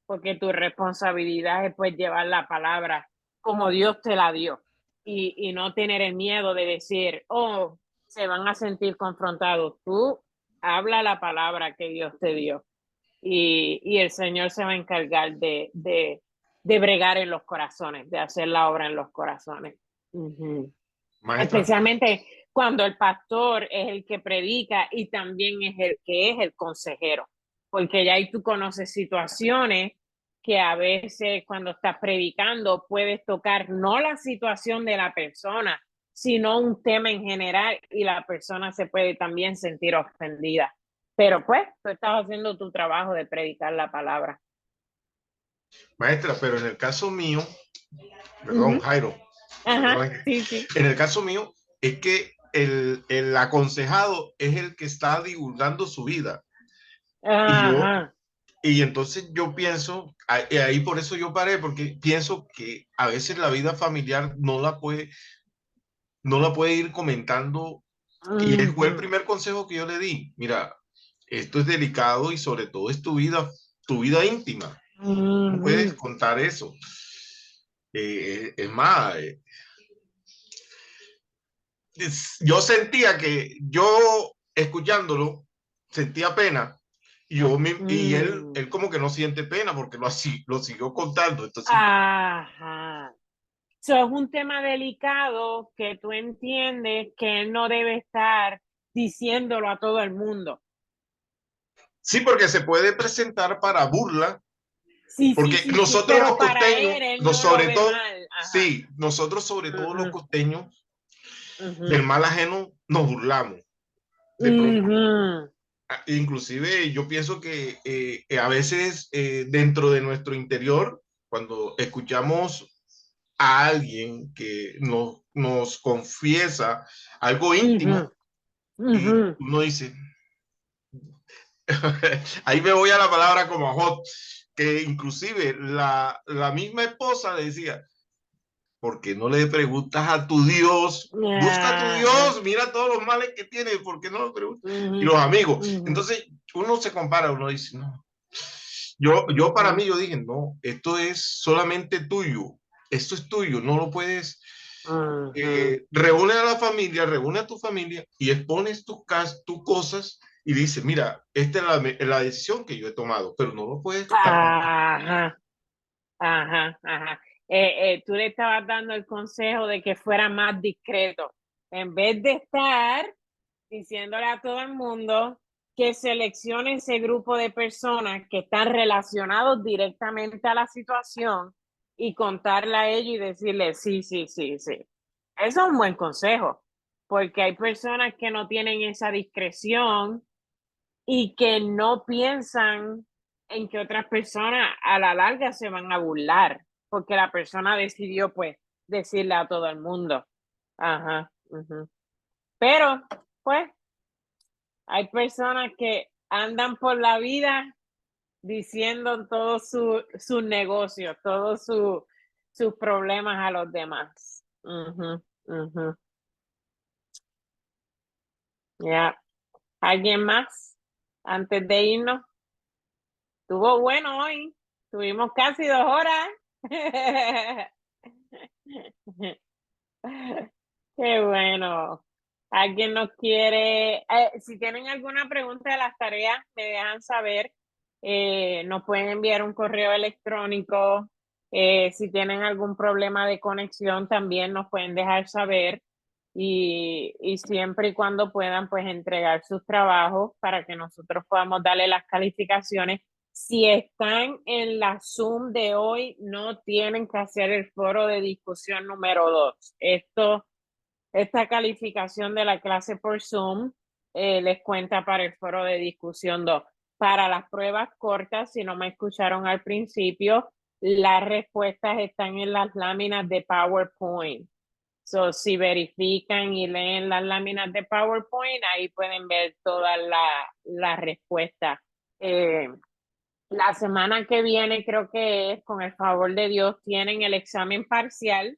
porque tu responsabilidad es pues llevar la palabra como Dios te la dio y no tener el miedo de decir, oh, se van a sentir confrontados. Tú habla la palabra que Dios te dio y el Señor se va a encargar de bregar en los corazones, de hacer la obra en los corazones. Maestra, Especialmente cuando el pastor es el que predica y también es el que es el consejero, porque ya ahí tú conoces situaciones que a veces cuando estás predicando puedes tocar no la situación de la persona, sino un tema en general y la persona se puede también sentir ofendida. Pero pues, tú estás haciendo tu trabajo de predicar la palabra. maestra, pero en el caso mío, perdón, Jairo, Ajá, sí. en el caso mío es que el aconsejado es el que está divulgando su vida. Ajá. Y entonces yo pienso, ahí por eso yo paré, porque pienso que a veces la vida familiar no la puede ir comentando. Y fue el primer consejo que yo le di. Mira, esto es delicado y sobre todo es tu vida íntima. No puedes contar eso. Es más, yo sentía que yo escuchándolo sentía pena y él como que no siente pena porque lo siguió contando. Entonces, Ajá. Eso es un tema delicado que tú entiendes que él no debe estar diciéndolo a todo el mundo. sí, porque se puede presentar para burla. Sí, porque nosotros pero los para costeños, él no sobre lo ve todo, mal. sí, nosotros sobre todo los costeños, del mal ajeno nos burlamos. De pronto, inclusive yo pienso que a veces dentro de nuestro interior, cuando escuchamos a alguien que nos confiesa algo íntimo, y uno dice, ahí me voy a la palabra como hot, que inclusive la misma esposa le decía, ¿por qué no le preguntas a tu Dios? Busca a tu Dios, mira todos los males que tiene, ¿por qué no lo preguntas? Y los amigos. Entonces uno se compara, uno dice, no. Yo para mí, yo dije, no, esto es solamente tuyo, esto es tuyo, no lo puedes. Reúne a la familia, reúne a tu familia y expones tus cosas y dice, mira, esta es la decisión que yo he tomado, pero no lo puedes tapar. Ajá. Tú le estabas dando el consejo de que fuera más discreto. En vez de estar diciéndole a todo el mundo que seleccione ese grupo de personas que están relacionados directamente a la situación y contarle a ellos y decirle, sí. Eso es un buen consejo, porque hay personas que no tienen esa discreción y que no piensan en que otras personas a la larga se van a burlar, porque la persona decidió pues decirle a todo el mundo. Ajá. Pero pues hay personas que andan por la vida diciendo todos sus negocios, todos sus problemas a los demás. Ya. ¿Alguien más? Antes de irnos. Estuvo bueno hoy. Tuvimos casi 2 horas. Qué bueno. ¿Alguien nos quiere? Si tienen alguna pregunta de las tareas, me dejan saber. Nos pueden enviar un correo electrónico. Si tienen algún problema de conexión, también nos pueden dejar saber. Y siempre y cuando puedan, pues entregar sus trabajos para que nosotros podamos darle las calificaciones. Si están en la Zoom de hoy, no tienen que hacer el foro de discusión número 2. Esta calificación de la clase por Zoom les cuenta para el foro de discusión 2. Para las pruebas cortas, si no me escucharon al principio, las respuestas están en las láminas de PowerPoint. So, si verifican y leen las láminas de PowerPoint, ahí pueden ver todas las respuestas. La semana que viene, creo que es, con el favor de Dios, tienen el examen parcial.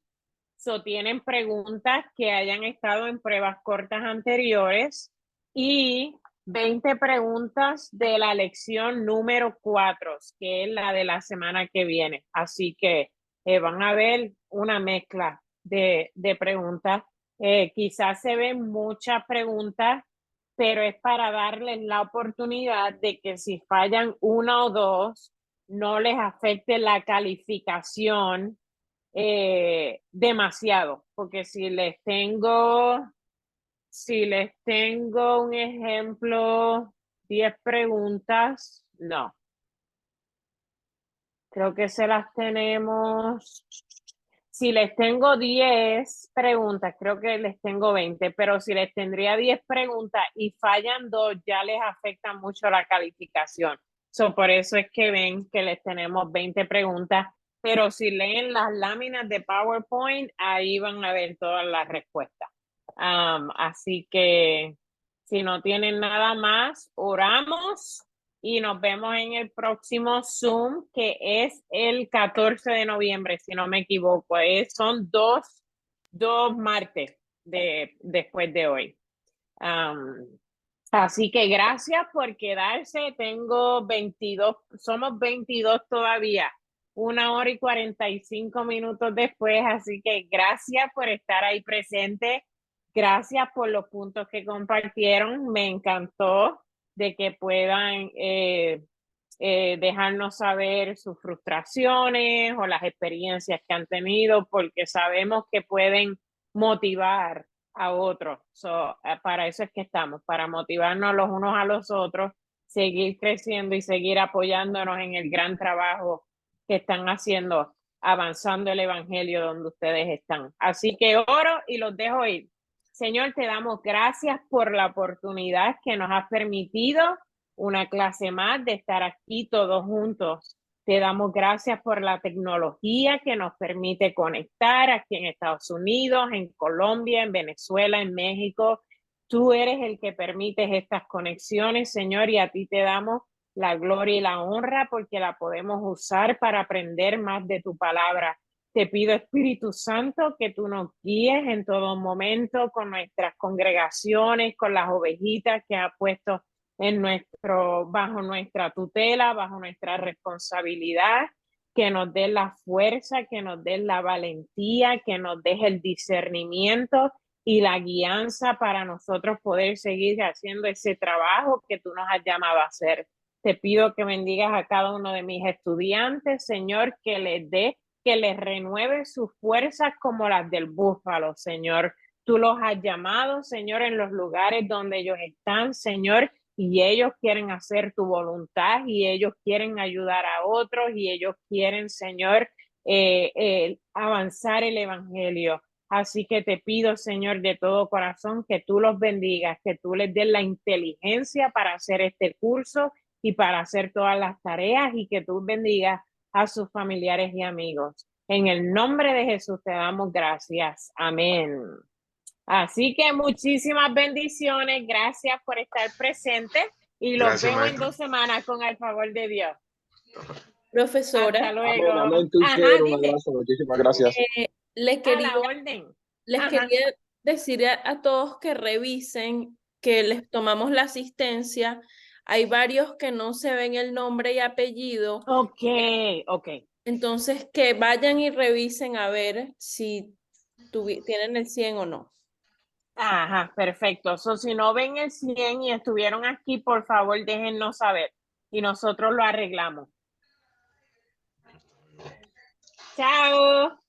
So, tienen preguntas que hayan estado en pruebas cortas anteriores y 20 preguntas de la lección número 4, que es la de la semana que viene. Así que van a ver una mezcla de preguntas. Quizás se ven muchas preguntas, pero es para darles la oportunidad de que si fallan una o dos, no les afecte la calificación demasiado, porque si les tengo un ejemplo, 10 preguntas, no. Creo que se las tenemos. Si les tengo 10 preguntas, creo que les tengo 20, pero si les tendría 10 preguntas y fallan 2, ya les afecta mucho la calificación. Por eso es que ven que les tenemos 20 preguntas, pero si leen las láminas de PowerPoint, ahí van a ver todas las respuestas. Así que si no tienen nada más, oramos y nos vemos en el próximo Zoom, que es el 14 de noviembre, si no me equivoco. Son dos martes después de hoy. Así que gracias por quedarse. Somos 22 todavía, 1 hora y 45 minutos después. Así que gracias por estar ahí presente. Gracias por los puntos que compartieron. Me encantó de que puedan dejarnos saber sus frustraciones o las experiencias que han tenido, porque sabemos que pueden motivar a otros. Para eso es que estamos, para motivarnos los unos a los otros, seguir creciendo y seguir apoyándonos en el gran trabajo que están haciendo, avanzando el evangelio donde ustedes están. Así que oro y los dejo ir. Señor, te damos gracias por la oportunidad que nos has permitido, una clase más, de estar aquí todos juntos. Te damos gracias por la tecnología que nos permite conectar aquí en Estados Unidos, en Colombia, en Venezuela, en México. Tú eres el que permites estas conexiones, Señor, y a ti te damos la gloria y la honra porque la podemos usar para aprender más de tu palabra. Te pido, Espíritu Santo, que tú nos guíes en todo momento con nuestras congregaciones, con las ovejitas que has puesto bajo nuestra tutela, bajo nuestra responsabilidad, que nos des la fuerza, que nos des la valentía, que nos des el discernimiento y la guianza para nosotros poder seguir haciendo ese trabajo que tú nos has llamado a hacer. Te pido que bendigas a cada uno de mis estudiantes, Señor, que les renueve sus fuerzas como las del búfalo, Señor. Tú los has llamado, Señor, en los lugares donde ellos están, Señor, y ellos quieren hacer tu voluntad y ellos quieren ayudar a otros y ellos quieren, Señor, avanzar el evangelio. Así que te pido, Señor, de todo corazón, que tú los bendigas, que tú les des la inteligencia para hacer este curso y para hacer todas las tareas, y que tú bendigas a sus familiares y amigos. En el nombre de Jesús te damos gracias. Amén. Así que muchísimas bendiciones. Gracias por estar presentes y los Gracias, veo en maestra. 2 semanas con el favor de Dios. Profesora, Hasta luego. Amén, Ajá, un dime. abrazo, muchísimas gracias. les A quería, la orden. les Ajá. quería decir a todos que revisen, que les tomamos la asistencia. Hay varios que no se ven el nombre y apellido. Ok. Entonces, que vayan y revisen a ver si tienen el 100 o no. Ajá, perfecto. Si no ven el 100 y estuvieron aquí, por favor, déjennos saber y nosotros lo arreglamos. Chao.